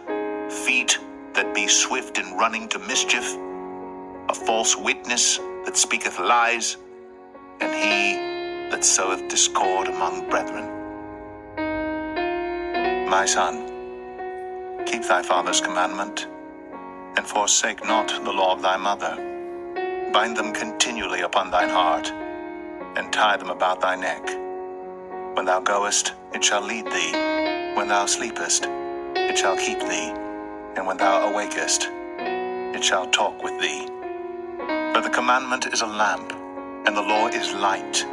feet that be swift in running to mischief, a false witness that speaketh lies, and he that soweth discord among brethren. My son, keep thy father's commandment, and forsake not the law of thy mother. Bind them continually upon thine heart, and tie them about thy neck. When thou goest, it shall lead thee. When thou sleepest, it shall keep thee. And when thou awakest, it shall talk with thee. For the commandment is a lamp, and the law is light,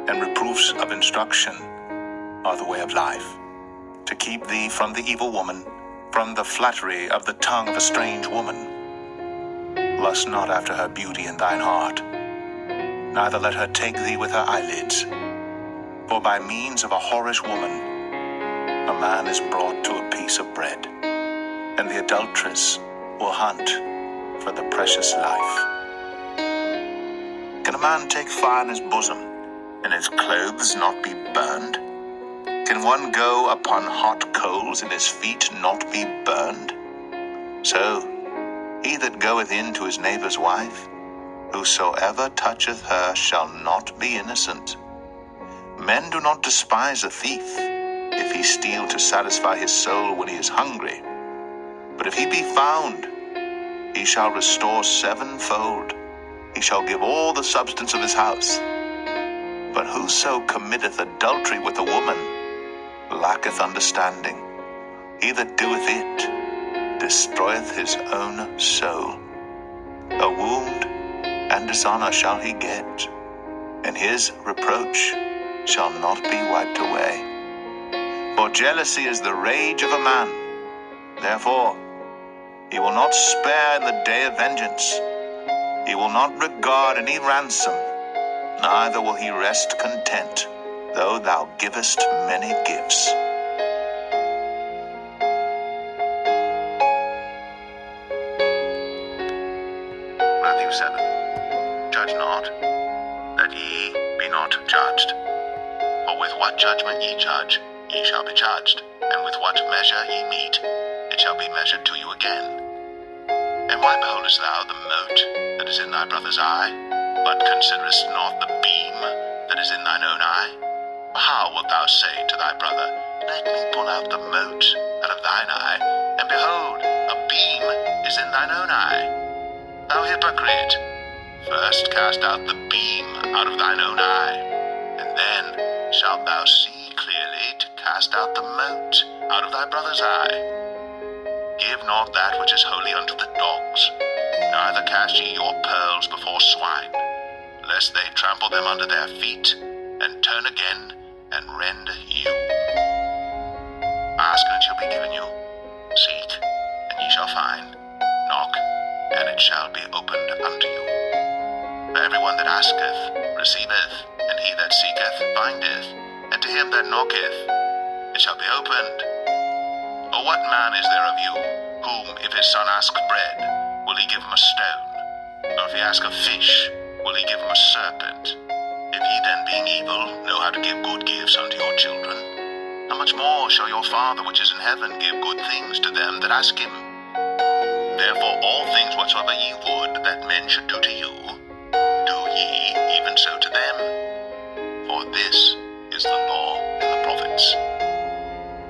and reproofs of instruction are the way of life, to keep thee from the evil woman, from the flattery of the tongue of a strange woman. Lust not after her beauty in thine heart, neither let her take thee with her eyelids. For by means of a whorish woman, a man is brought to a piece of bread, and the adulteress will hunt for the precious life. Can a man take fire in his bosom, and his clothes not be burned? Can one go upon hot coals, and his feet not be burned? So, he that goeth in to his neighbor's wife, whosoever toucheth her shall not be innocent. Men do not despise a thief, if he steal to satisfy his soul when he is hungry. But if he be found, he shall restore sevenfold. He shall give all the substance of his house. But whoso committeth adultery with a woman lacketh understanding. He that doeth it destroyeth his own soul. A wound and dishonor shall he get, and his reproach shall not be wiped away. For jealousy is the rage of a man. Therefore, he will not spare in the day of vengeance. He will not regard any ransom, neither will he rest content, though thou givest many gifts. Matthew 7. Judge not, that ye be not judged. For with what judgment ye judge, ye shall be judged, and with what measure ye mete, it shall be measured to you again. And why beholdest thou the mote that is in thy brother's eye, but considerest not the beam that is in thine own eye? Or how wilt thou say to thy brother, Let me pull out the mote out of thine eye, and behold, a beam is in thine own eye? Thou hypocrite, first cast out the beam out of thine own eye, and then shalt thou see clearly to cast out the mote out of thy brother's eye. Give not that which is holy unto the dogs, neither cast ye your pearls before swine, lest they trample them under their feet, and turn again and rend you. Ask, and it shall be given you. Seek, and ye shall find. Knock, and it shall be opened unto you. For everyone that asketh receiveth, and he that seeketh findeth, and to him that knocketh it shall be opened. Or what man is there of you, whom if his son ask bread, will he give him a stone? Or if he ask a fish, will he give him a serpent? If ye then, being evil, know how to give good gifts unto your children, how much more shall your Father which is in heaven give good things to them that ask him? Therefore all things whatsoever ye would that men should do to you, do ye even so to them. For this is the law and the prophets.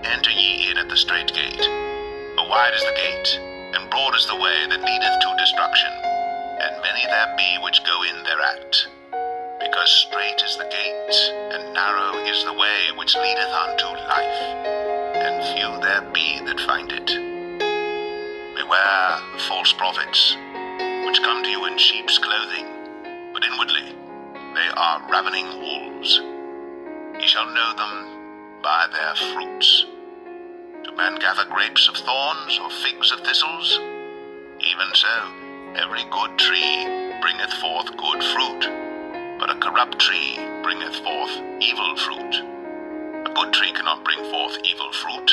Enter ye in at the strait gate. For wide is the gate, and broad is the way that leadeth to destruction, and many there be which go in thereat. Because strait is the gate, and narrow is the way which leadeth unto life, and few there be that find it. Beware of false prophets, which come to you in sheep's clothing, but inwardly they are ravening wolves. Ye shall know them by their fruits. Do men gather grapes of thorns, or figs of thistles? Even so, every good tree bringeth forth good fruit, but a corrupt tree bringeth forth evil fruit. A good tree cannot bring forth evil fruit,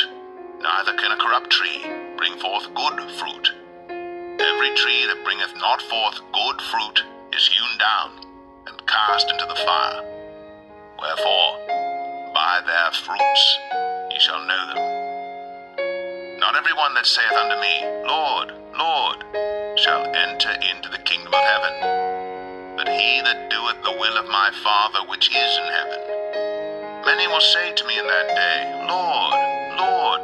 neither can a corrupt tree bring forth good fruit. Every tree that bringeth not forth good fruit is hewn down, and cast into the fire. Wherefore, by their fruits ye shall know them. Not every one that saith unto me, Lord, Lord, shall enter into the kingdom of heaven, but he that doeth the will of my Father which is in heaven. Many will say to me in that day, Lord, Lord,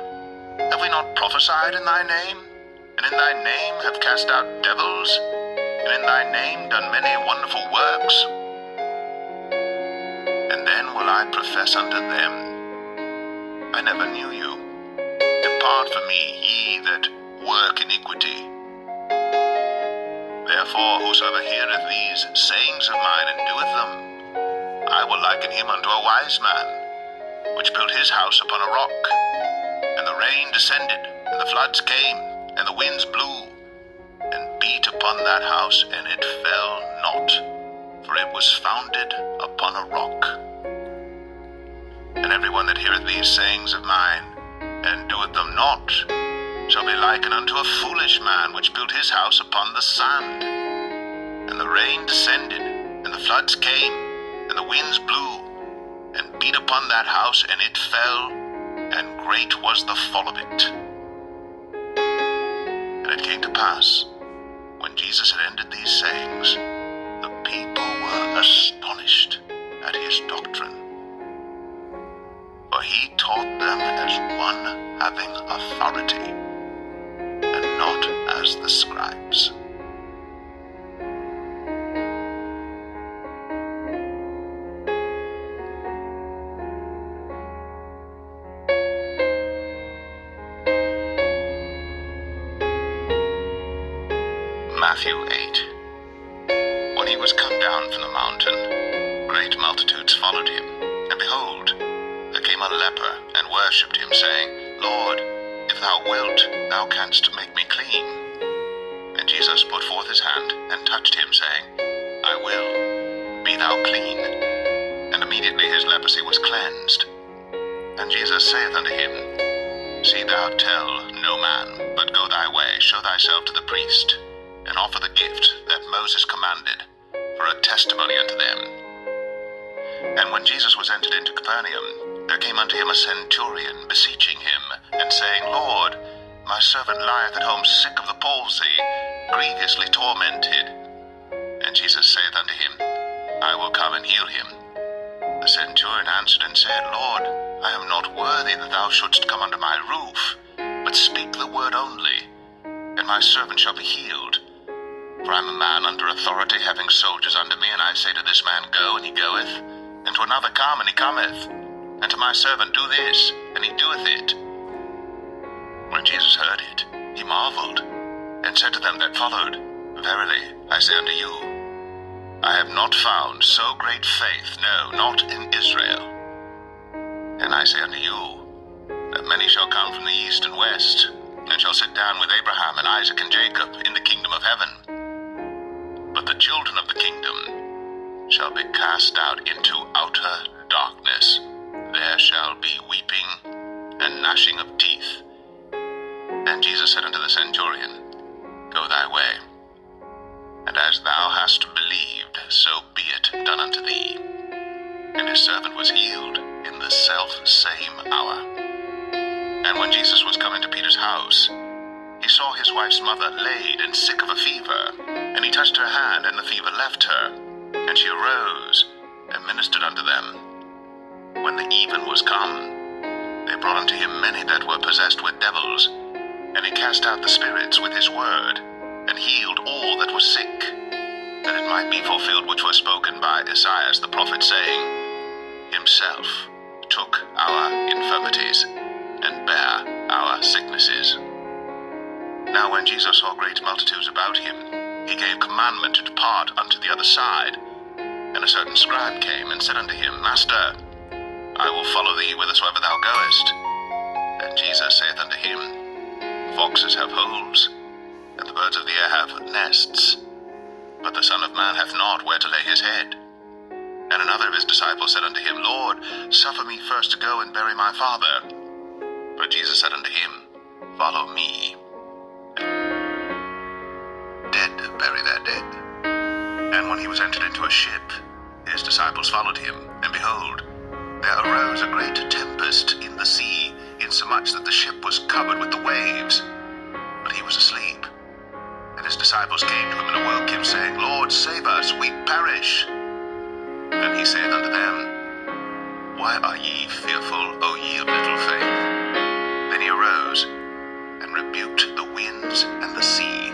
have we not prophesied in thy name, and in thy name have cast out devils, and in thy name done many wonderful works? And then will I profess unto them, I never knew you. Depart from me, ye that work iniquity. Therefore whosoever heareth these sayings of mine and doeth them, I will liken him unto a wise man, which built his house upon a rock. And the rain descended, and the floods came, and the winds blew, and beat upon that house, and it fell not, for it was founded upon a rock. And every one that heareth these sayings of mine, and doeth them not, shall be likened unto a foolish man, which built his house upon the sand. And the rain descended, and the floods came, and the winds blew, and beat upon that house, and it fell, and great was the fall of it. And it came to pass, when Jesus had ended these sayings, the people were astonished at his doctrine. For he taught them as one having authority, and not as the scribes. Matthew 8. When he was come down from the mountain, great multitudes followed him. And behold, there came a leper, and worshipped him, saying, Lord, if thou wilt, thou canst make me clean. And Jesus put forth his hand, and touched him, saying, I will, be thou clean. And immediately his leprosy was cleansed. And Jesus saith unto him, See thou tell no man, but go thy way, show thyself to the priest, and offer the gift that Moses commanded, for a testimony unto them. And when Jesus was entered into Capernaum, there came unto him a centurion, beseeching him, and saying, Lord, my servant lieth at home sick of the palsy, grievously tormented. And Jesus saith unto him, I will come and heal him. The centurion answered and said, Lord, I am not worthy that thou shouldst come under my roof, but speak the word only, and my servant shall be healed. For I am a man under authority, having soldiers under me, and I say to this man, Go, and he goeth, and to another, Come, and he cometh, and to my servant, Do this, and he doeth it. When Jesus heard it, he marveled, and said to them that followed, Verily, I say unto you, I have not found so great faith, no, not in Israel. And I say unto you, that many shall come from the east and west, and shall sit down with Abraham and Isaac and Jacob in the kingdom of heaven. But the children of the kingdom shall be cast out into outer darkness. There shall be weeping and gnashing of teeth. And Jesus said unto the centurion, Go thy way, and as thou hast believed, so be it done unto thee. And his servant was healed in the self-same hour. And when Jesus was come into Peter's house, he saw his wife's mother laid and sick of a fever. And he touched her hand, and the fever left her. And she arose, and ministered unto them. When the even was come, they brought unto him many that were possessed with devils. And he cast out the spirits with his word, and healed all that was sick, that it might be fulfilled which was spoken by Esaias the prophet, saying, Himself took our infirmities, and bare our sicknesses. Now when Jesus saw great multitudes about him, he gave commandment to depart unto the other side. And a certain scribe came, and said unto him, Master, I will follow thee whithersoever thou goest. And Jesus saith unto him, Foxes have holes, and the birds of the air have nests, but the Son of Man hath not where to lay his head. And another of his disciples said unto him, Lord, suffer me first to go and bury my father. But Jesus said unto him, Follow me. Dead bury their dead. And when he was entered into a ship, his disciples followed him. And behold, there arose a great tempest in the sea, insomuch that the ship was covered with the waves. But he was asleep. And his disciples came to him and awoke him, saying, Lord, save us, we perish. And he saith unto them, Why are ye fearful, O ye of little faith? Then he arose, and rebuked the winds and the sea,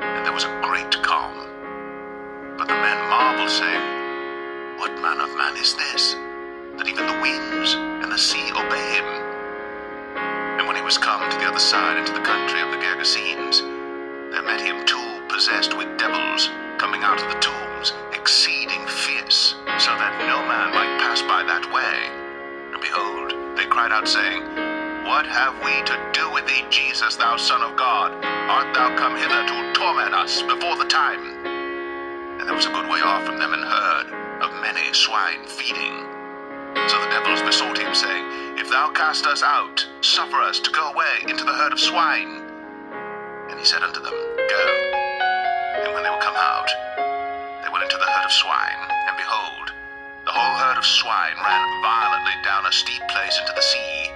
and there was a great calm. But the men marveled, saying, What manner of man is this, that even the winds and the sea obey him? And when he was come to the other side, into the country of the Gergesenes, there met him two possessed with devils, coming out of the tombs, exceeding fierce, so that no man might pass by that way. And behold, they cried out, saying, What have we to do with thee, Jesus, thou Son of God? Art thou come hither to torment us before the time? And there was a good way off from them an herd of many swine feeding. So the devils besought him, saying, If thou cast us out, suffer us to go away into the herd of swine. And he said unto them, Go. And when they were come out, they went into the herd of swine, and behold, the whole herd of swine ran violently down a steep place into the sea,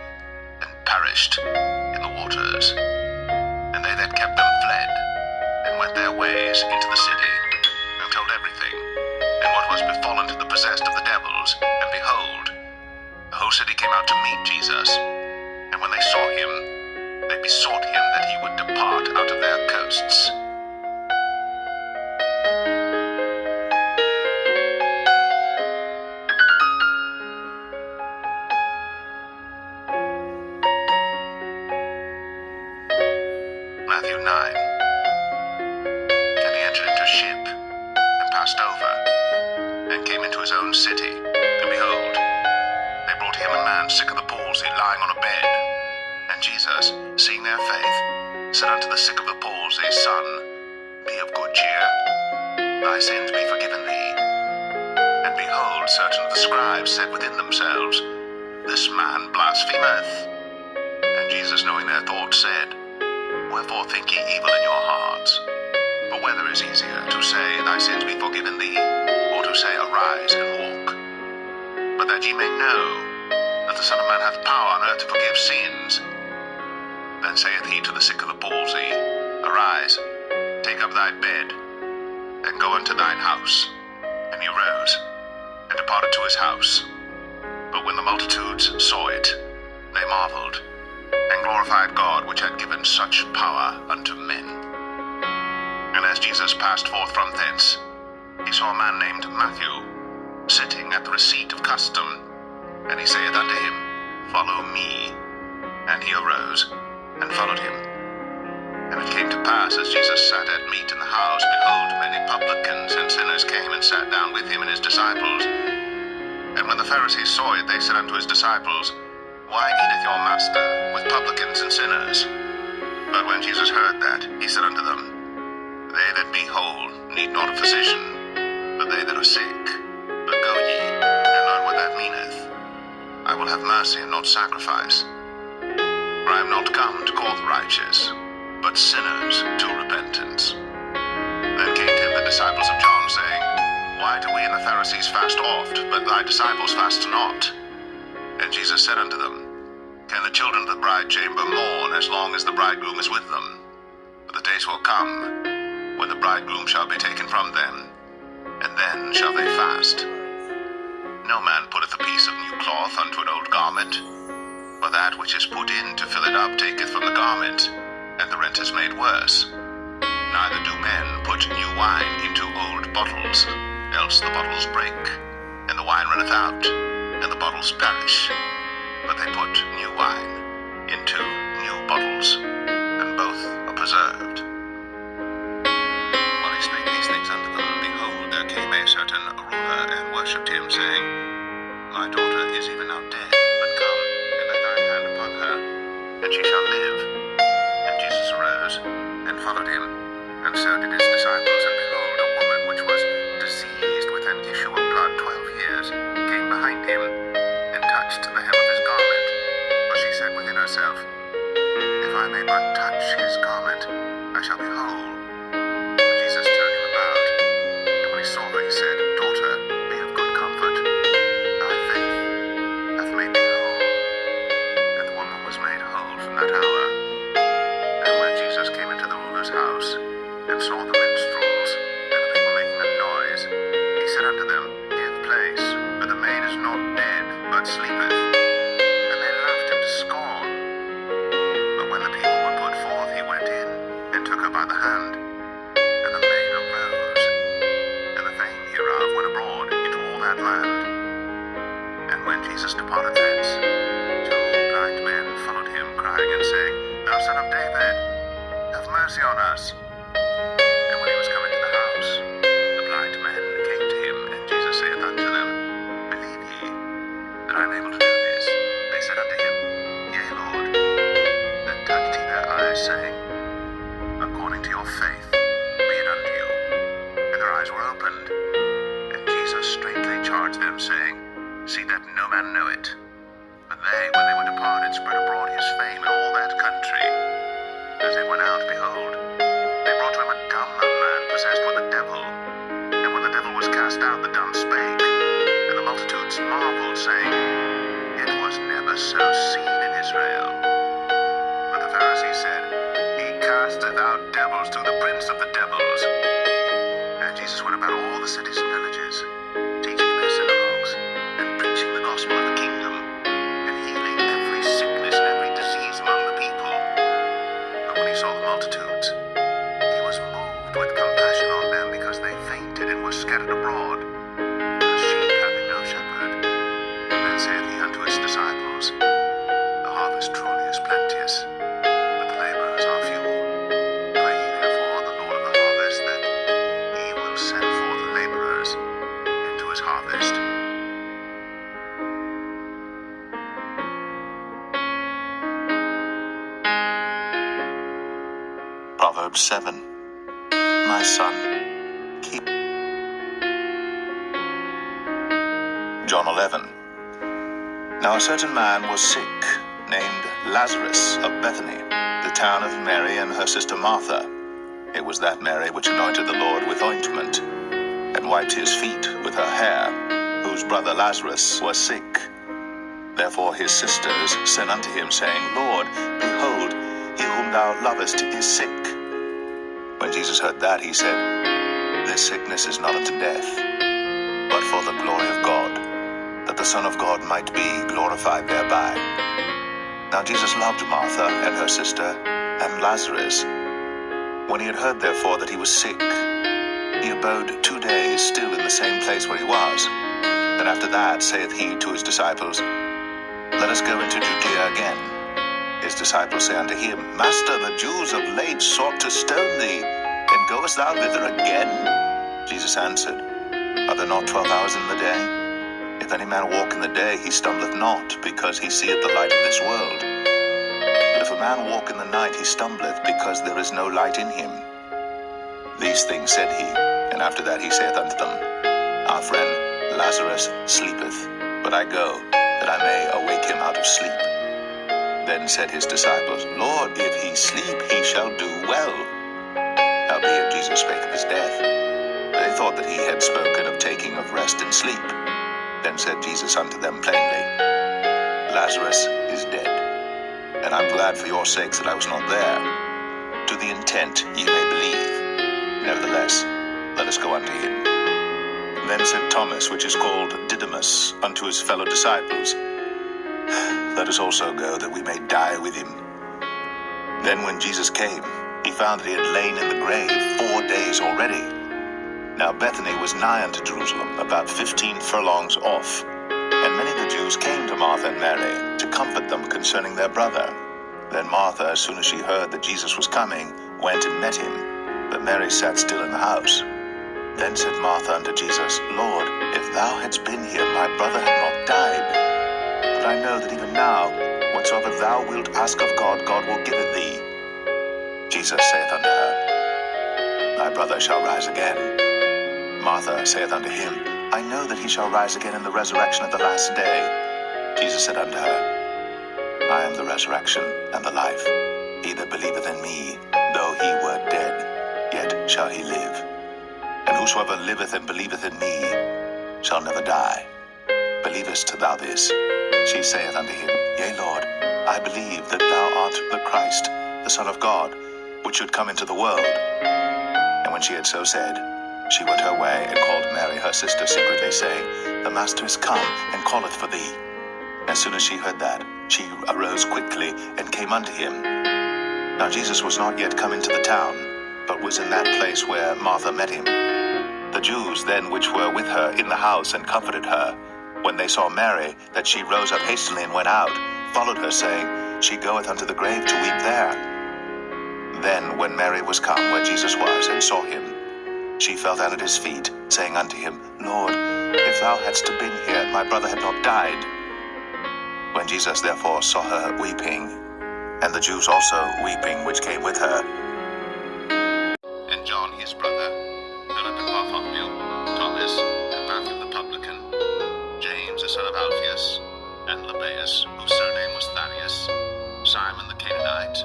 and perished in the waters. And they that kept them fled, and went their ways into the city, and told everything, and what was befallen to the possessed of the devils. And behold, the whole city came out to meet Jesus. And when they saw him, they besought him that he would depart out of their coasts. Matthew 9. And he passed over, and came into his own city. And behold, they brought him a man sick of the palsy, lying on a bed. And Jesus, seeing their faith, said unto the sick of the palsy, Son, be of good cheer, thy sins be forgiven thee. And behold, certain of the scribes said within themselves, This man blasphemeth. And Jesus, knowing their thoughts, said, Wherefore think ye evil in your hearts? For whether is easier, to say, Thy sins be forgiven thee, or to say, Arise and walk? But that ye may know that the Son of Man hath power on earth to forgive sins. Then saith he to the sick of the palsy, Arise, take up thy bed, and go unto thine house. And he arose, and departed to his house. But when the multitudes saw it, they marveled, and glorified God, which had given such power unto men. And as Jesus passed forth from thence, he saw a man named Matthew, sitting at the receipt of custom. And he saith unto him, Follow me. And he arose, and followed him. And it came to pass, as Jesus sat at meat in the house, behold, many publicans and sinners came and sat down with him and his disciples. And when the Pharisees saw it, they said unto his disciples, Why eateth your master with publicans and sinners? But when Jesus heard that, he said unto them, They that be whole need not a physician, but they that are sick. But go ye, and learn what that meaneth. I will have mercy and not sacrifice. For I am not come to call the righteous, but sinners to repentance. Then came to him the disciples of John, saying, Why do we and the Pharisees fast oft, but thy disciples fast not? And Jesus said unto them, Can the children of the bride chamber mourn as long as the bridegroom is with them? But the days will come, when the bridegroom shall be taken from them, and then shall they fast. No man putteth a piece of new cloth unto an old garment, for that which is put in to fill it up taketh from the garment, and the rent is made worse. Neither do men put new wine into old bottles, else the bottles break, and the wine runneth out, and the bottles perish. But they put new wine into new bottles, and both are preserved. While he spake these things unto them, behold, there came a certain ruler and worshipped him, saying, My daughter is even now dead, but come, and lay thine hand upon her, and she shall live. And Jesus arose, and followed him, and so did his disciples. And behold, a woman which was diseased with an issue of blood 12 years, came behind him, and touched the hem of his garment. For she said within herself, If I may but touch his garment, I shall be whole. And Jesus turned him about, and when he saw her, he said, Daughter, be of good comfort, thy faith hath made thee whole. And the woman was made whole from that hour. And when Jesus came into the ruler's house, and saw the minstrels, and the people making a noise, he said unto them, Give place, for the maid is not dead, but sleepeth. And they laughed him to scorn. But when the people were put forth, he went in, and took her by the hand. And the maid arose, and the fame hereof went abroad into all that land. And when Jesus departed thence, two blind men followed him, crying and saying, Thou son of David, have mercy on us. And when he was come into the house, the blind men came to him, and Jesus saith unto them, Believe ye that I am able to do this? They said unto him, Yea, Lord. Then touched he their eyes, saying, According to your faith be it unto you. And their eyes were opened. And Jesus straitly charged them, saying, See that no man know it. But they, when they were departed, spread abroad his fame in all that country. As they went out, behold, they brought to him a dumb man possessed with a devil. And when the devil was cast out, the dumb spake. And the multitudes marveled, saying, It was never so seen in Israel. But the Pharisees said, He casteth out devils through the prince of the devils. And Jesus went about all the cities and villages, teaching in their synagogues, and preaching the gospel of the kingdom, and healing every sickness and every disease among the people. But when he saw the multitudes, he was moved with compassion on them, because they fainted and were scattered abroad, as sheep having no shepherd. Then saith he unto his disciples, The harvest truly is plenteous, but the laborers are few. Pray ye therefore the Lord of the harvest, that he will send forth laborers Proverbs 7. My son, keep. John 11. Now a certain man was sick, named Lazarus of Bethany, the town of Mary and her sister Martha. It was that Mary which anointed the Lord with ointment, and wiped his feet with her hair, whose brother Lazarus was sick. Therefore his sisters sent unto him, saying, Lord, behold, he whom thou lovest is sick. When Jesus heard that, he said, This sickness is not unto death, but for the glory of God, that the Son of God might be glorified thereby. Now Jesus loved Martha and her sister and Lazarus. When he had heard therefore that he was sick, he abode 2 days still in the same place where he was. Then after that saith he to his disciples, Let us go into Judea again. His disciples say unto him, Master, the Jews of late sought to stone thee, and goest thou thither again? Jesus answered, Are there not 12 hours in the day? If any man walk in the day, he stumbleth not, because he seeth the light of this world. But if a man walk in the night, he stumbleth, because there is no light in him. These things said he, and after that he saith unto them, Our friend Lazarus sleepeth, but I go, that I may awake him out of sleep. Then said his disciples, Lord, if he sleep, he shall do well. Howbeit Jesus spake of his death. They thought that he had spoken of taking of rest and sleep. Then said Jesus unto them plainly, Lazarus is dead, and I'm glad for your sakes that I was not there, to the intent ye may believe. Nevertheless, let us go unto him. Then said Thomas, which is called Didymus, unto his fellow disciples, Let us also go, that we may die with him. Then when Jesus came, he found that he had lain in the grave 4 days already. Now Bethany was nigh unto Jerusalem, about 15 furlongs off. And many of the Jews came to Martha and Mary, to comfort them concerning their brother. Then Martha, as soon as she heard that Jesus was coming, went and met him. But Mary sat still in the house. Then said Martha unto Jesus, Lord, if thou hadst been here, my brother had not died. But I know that even now, whatsoever thou wilt ask of God, God will give it thee. Jesus saith unto her, Thy brother shall rise again. Martha saith unto him, I know that he shall rise again in the resurrection of the last day. Jesus said unto her, I am the resurrection and the life. He that believeth in me, though he were dead, yet shall he live. And whosoever liveth and believeth in me shall never die. Believest thou this? She saith unto him, Yea, Lord, I believe that thou art the Christ, the Son of God, which should come into the world. And when she had so said, she went her way, and called Mary her sister secretly, saying, The Master is come, and calleth for thee. As soon as she heard that, she arose quickly, and came unto him. Now Jesus was not yet come into the town, but was in that place where Martha met him. The Jews then which were with her in the house, and comforted her, when they saw Mary, that she rose up hastily and went out, followed her, saying, She goeth unto the grave to weep there. Then when Mary was come where Jesus was, and saw him, she fell down at his feet, saying unto him, Lord, if thou hadst been here, my brother had not died. When Jesus therefore saw her weeping, and the Jews also weeping which came with her, and John his brother, Philip and Bartholomew, Thomas, and Matthew the publican, James the son of Alphaeus, and Lebbaeus, whose surname was Thaddeus, Simon the Canaanite,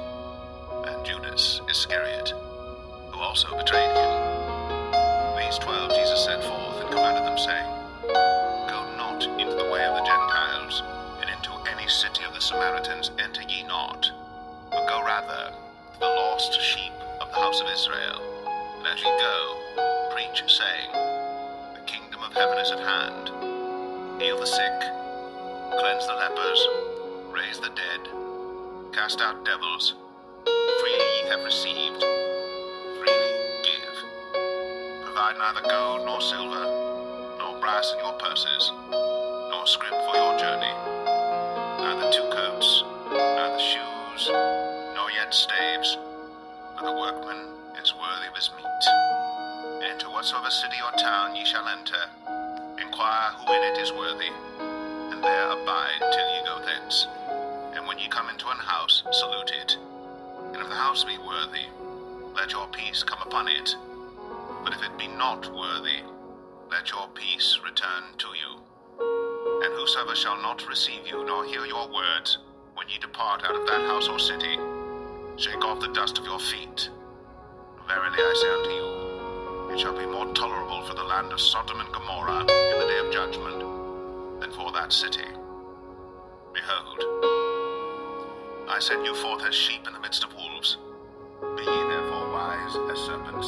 and Judas Iscariot, who also betrayed him. These 12 Jesus sent forth, and commanded them, saying, Go not into the way of the Gentiles, and into any city of the Samaritans enter ye not, but go rather to the lost sheep of the house of Israel. And as ye go, preach, saying, The kingdom of heaven is at hand. Heal the sick, cleanse the lepers, raise the dead, cast out devils. Freely ye have received, freely give. Provide neither gold nor silver, nor brass in your purses, nor scrip for your journey, neither 2 coats, neither shoes, nor yet staves, for the workman is worthy of his meat. Enter whatsoever city or town ye shall enter, inquire who in it is worthy, and there abide till ye go thence. And when ye come into an house, salute it. And if the house be worthy, let your peace come upon it. But if it be not worthy, let your peace return to you. And whosoever shall not receive you, nor hear your words, when ye depart out of that house or city, shake off the dust of your feet. Verily I say unto you, it shall be more tolerable for the land of Sodom and Gomorrah in the day of judgment than for that city. Behold, I send you forth as sheep in the midst of wolves. Be ye therefore wise as serpents,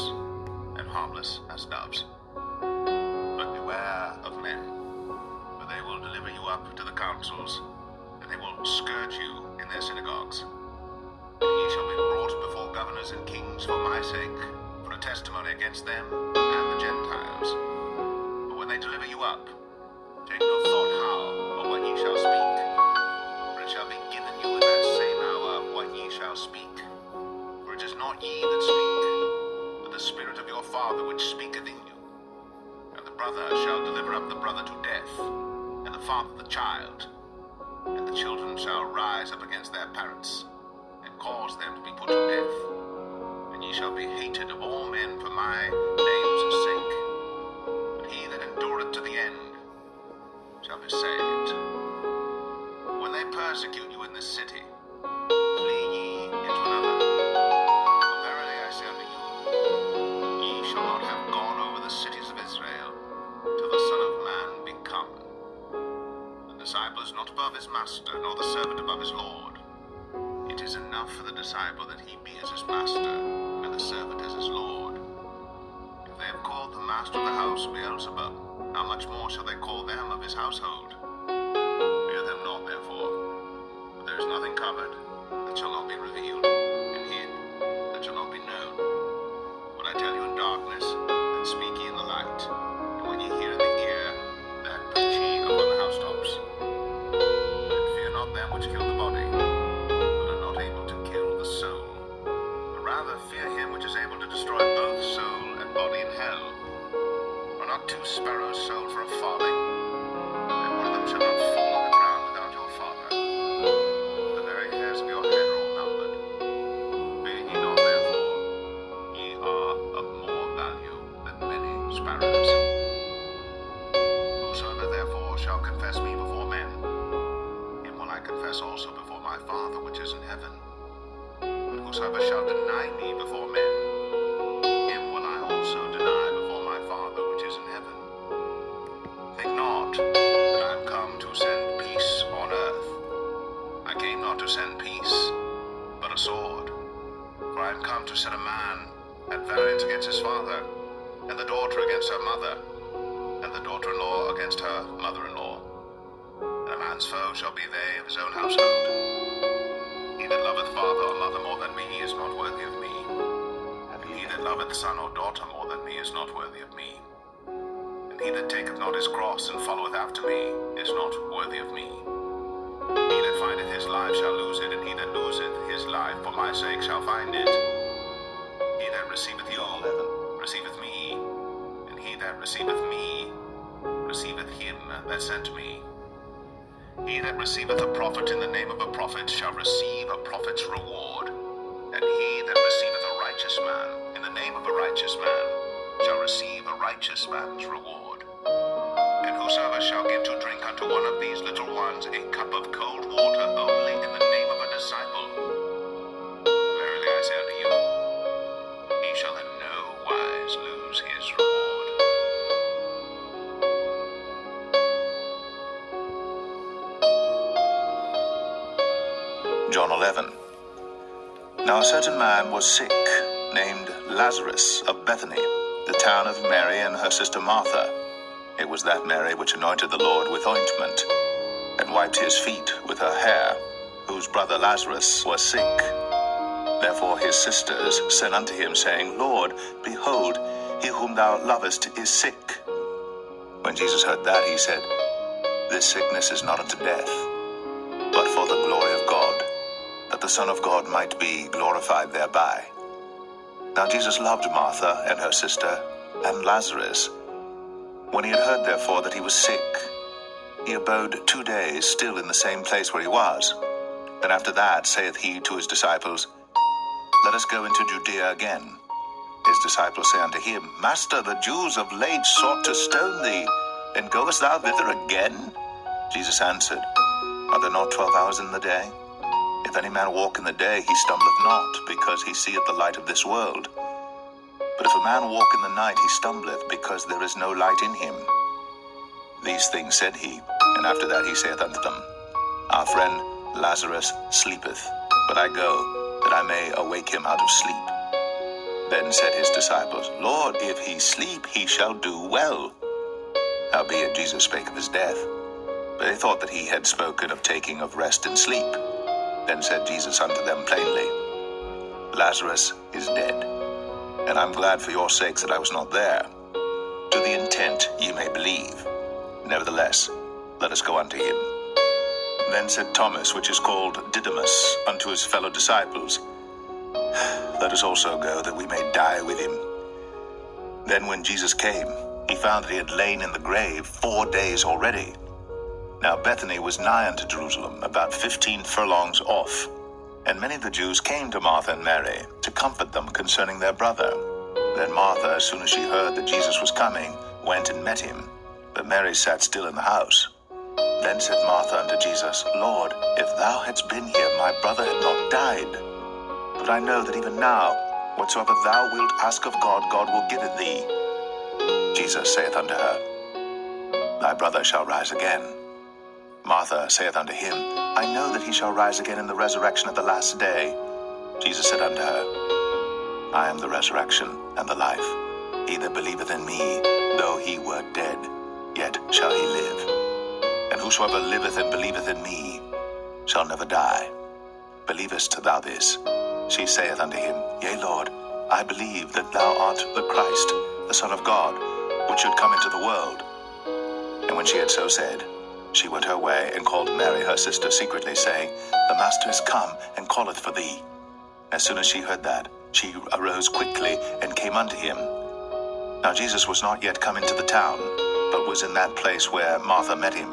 and harmless as doves. But beware of men, for they will deliver you up to the councils, and they will scourge you in their synagogues. And ye shall be brought before governors and kings for my sake, for a testimony against them and the Gentiles. But when they deliver you up, take no thought how or what ye shall speak, for it shall be given you in that same hour what ye shall speak. For it is not ye that speak, but the Spirit of your Father which speaketh in you. And the brother shall deliver up the brother to death, and the father the child. And the children shall rise up against their parents, and cause them to be put to death. And ye shall be hated of all men for my name's sake. But he that endureth to the end shall be saved. When they persecute you in this city, flee ye into another. For verily I say unto you, ye shall not have gone over the cities of Israel, till the Son of Man be come. The disciple is not above his master, nor the servant above his Lord. It is enough for the disciple that he be as his master, and the servant as his Lord. If they have called the master of the house Beelzebub, how much more shall they call them of his household? Fear them not, therefore, for there is nothing covered that shall not be revealed, and hid that shall not be known. What I tell you in darkness, that speak ye in the light, and when ye hear in the ear, that preach ye upon the housetops. And fear not them which kill the body, but are not able to kill the soul, but rather fear him which is able to destroy both soul and body in hell. Are not two sparrows sold for a farthing, and one of them shall not fall on the ground without your Father? The very hairs of your head are all numbered. Fear ye not, therefore, ye are of more value than many sparrows. Whosoever therefore shall confess me before men, him will I confess also before my Father which is in heaven. But whosoever shall deny me before men, him will I also deny before my Father which is in heaven. Think not that I am come to send peace on earth. I came not to send peace, but a sword. For I am come to set a man at variance against his father, and the daughter against her mother, and the daughter-in-law against her mother-in-law. And a man's foe shall be they of his own household. He that loveth father or mother more than me is not worthy of me. And he that loveth son or daughter more than me is not worthy of me. And he that taketh not his cross and followeth after me is not worthy of me. He that findeth his life shall lose it, and he that loseth his life for my sake shall find it. He that receiveth you receiveth me, and he that receiveth me receiveth him that sent me. He that receiveth a prophet in the name of a prophet shall receive a prophet's reward, and he that receiveth a righteous man in the name of a righteous man shall receive a righteous man's reward. And whosoever shall give to drink unto one of these little ones a cup of cold water only in the name of a disciple, verily I say unto you, he shall in no wise lose his reward. John 11. Now a certain man was sick, named Lazarus of Bethany, the town of Mary and her sister Martha. It was that Mary which anointed the Lord with ointment, and wiped his feet with her hair, whose brother Lazarus was sick. Therefore his sisters sent unto him, saying, Lord, behold, he whom thou lovest is sick. When Jesus heard that, he said, This sickness is not unto death, but for the glory of God, that the Son of God might be glorified thereby. Now Jesus loved Martha and her sister and Lazarus. When he had heard therefore that he was sick, he abode 2 days still in the same place where he was. Then after that saith he to his disciples, let us go into Judea again. His disciples say unto him, Master, the Jews of late sought to stone thee, and goest thou thither again? Jesus answered, Are there not 12 hours in the day? If any man walk in the day, he stumbleth not, because he seeth the light of this world. But if a man walk in the night, he stumbleth, because there is no light in him. These things said he, and after that he saith unto them, Our friend Lazarus sleepeth, but I go, that I may awake him out of sleep. Then said his disciples, Lord, if he sleep, he shall do well. Howbeit Jesus spake of his death. But they thought that he had spoken of taking of rest and sleep. Then said Jesus unto them plainly, Lazarus is dead, and I'm glad for your sakes that I was not there, to the intent ye may believe. Nevertheless, let us go unto him. Then said Thomas, which is called Didymus, unto his fellow disciples, Let us also go, that we may die with him. Then when Jesus came, he found that he had lain in the grave 4 days already. Now Bethany was nigh unto Jerusalem, about 15 furlongs off. And many of the Jews came to Martha and Mary, to comfort them concerning their brother. Then Martha, as soon as she heard that Jesus was coming, went and met him. But Mary sat still in the house. Then said Martha unto Jesus, Lord, if thou hadst been here, my brother had not died. But I know that even now, whatsoever thou wilt ask of God, God will give it thee. Jesus saith unto her, Thy brother shall rise again. Martha saith unto him, I know that he shall rise again in the resurrection at the last day. Jesus said unto her, I am the resurrection and the life. He that believeth in me, though he were dead, yet shall he live. And whosoever liveth and believeth in me shall never die. Believest thou this? She saith unto him, Yea, Lord, I believe that thou art the Christ, the Son of God, which should come into the world. And when she had so said, she went her way, and called Mary her sister secretly, saying, The Master is come, and calleth for thee. As soon as she heard that, she arose quickly, and came unto him. Now Jesus was not yet come into the town, but was in that place where Martha met him.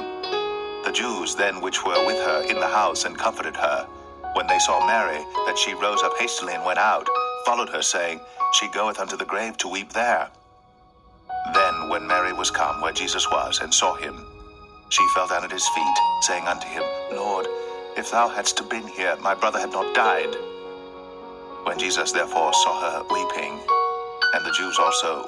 The Jews then which were with her in the house, and comforted her, when they saw Mary, that she rose up hastily and went out, followed her, saying, She goeth unto the grave to weep there. Then when Mary was come where Jesus was, and saw him, she fell down at his feet, saying unto him, Lord, if thou hadst been here, my brother had not died. When Jesus therefore saw her weeping, and the Jews also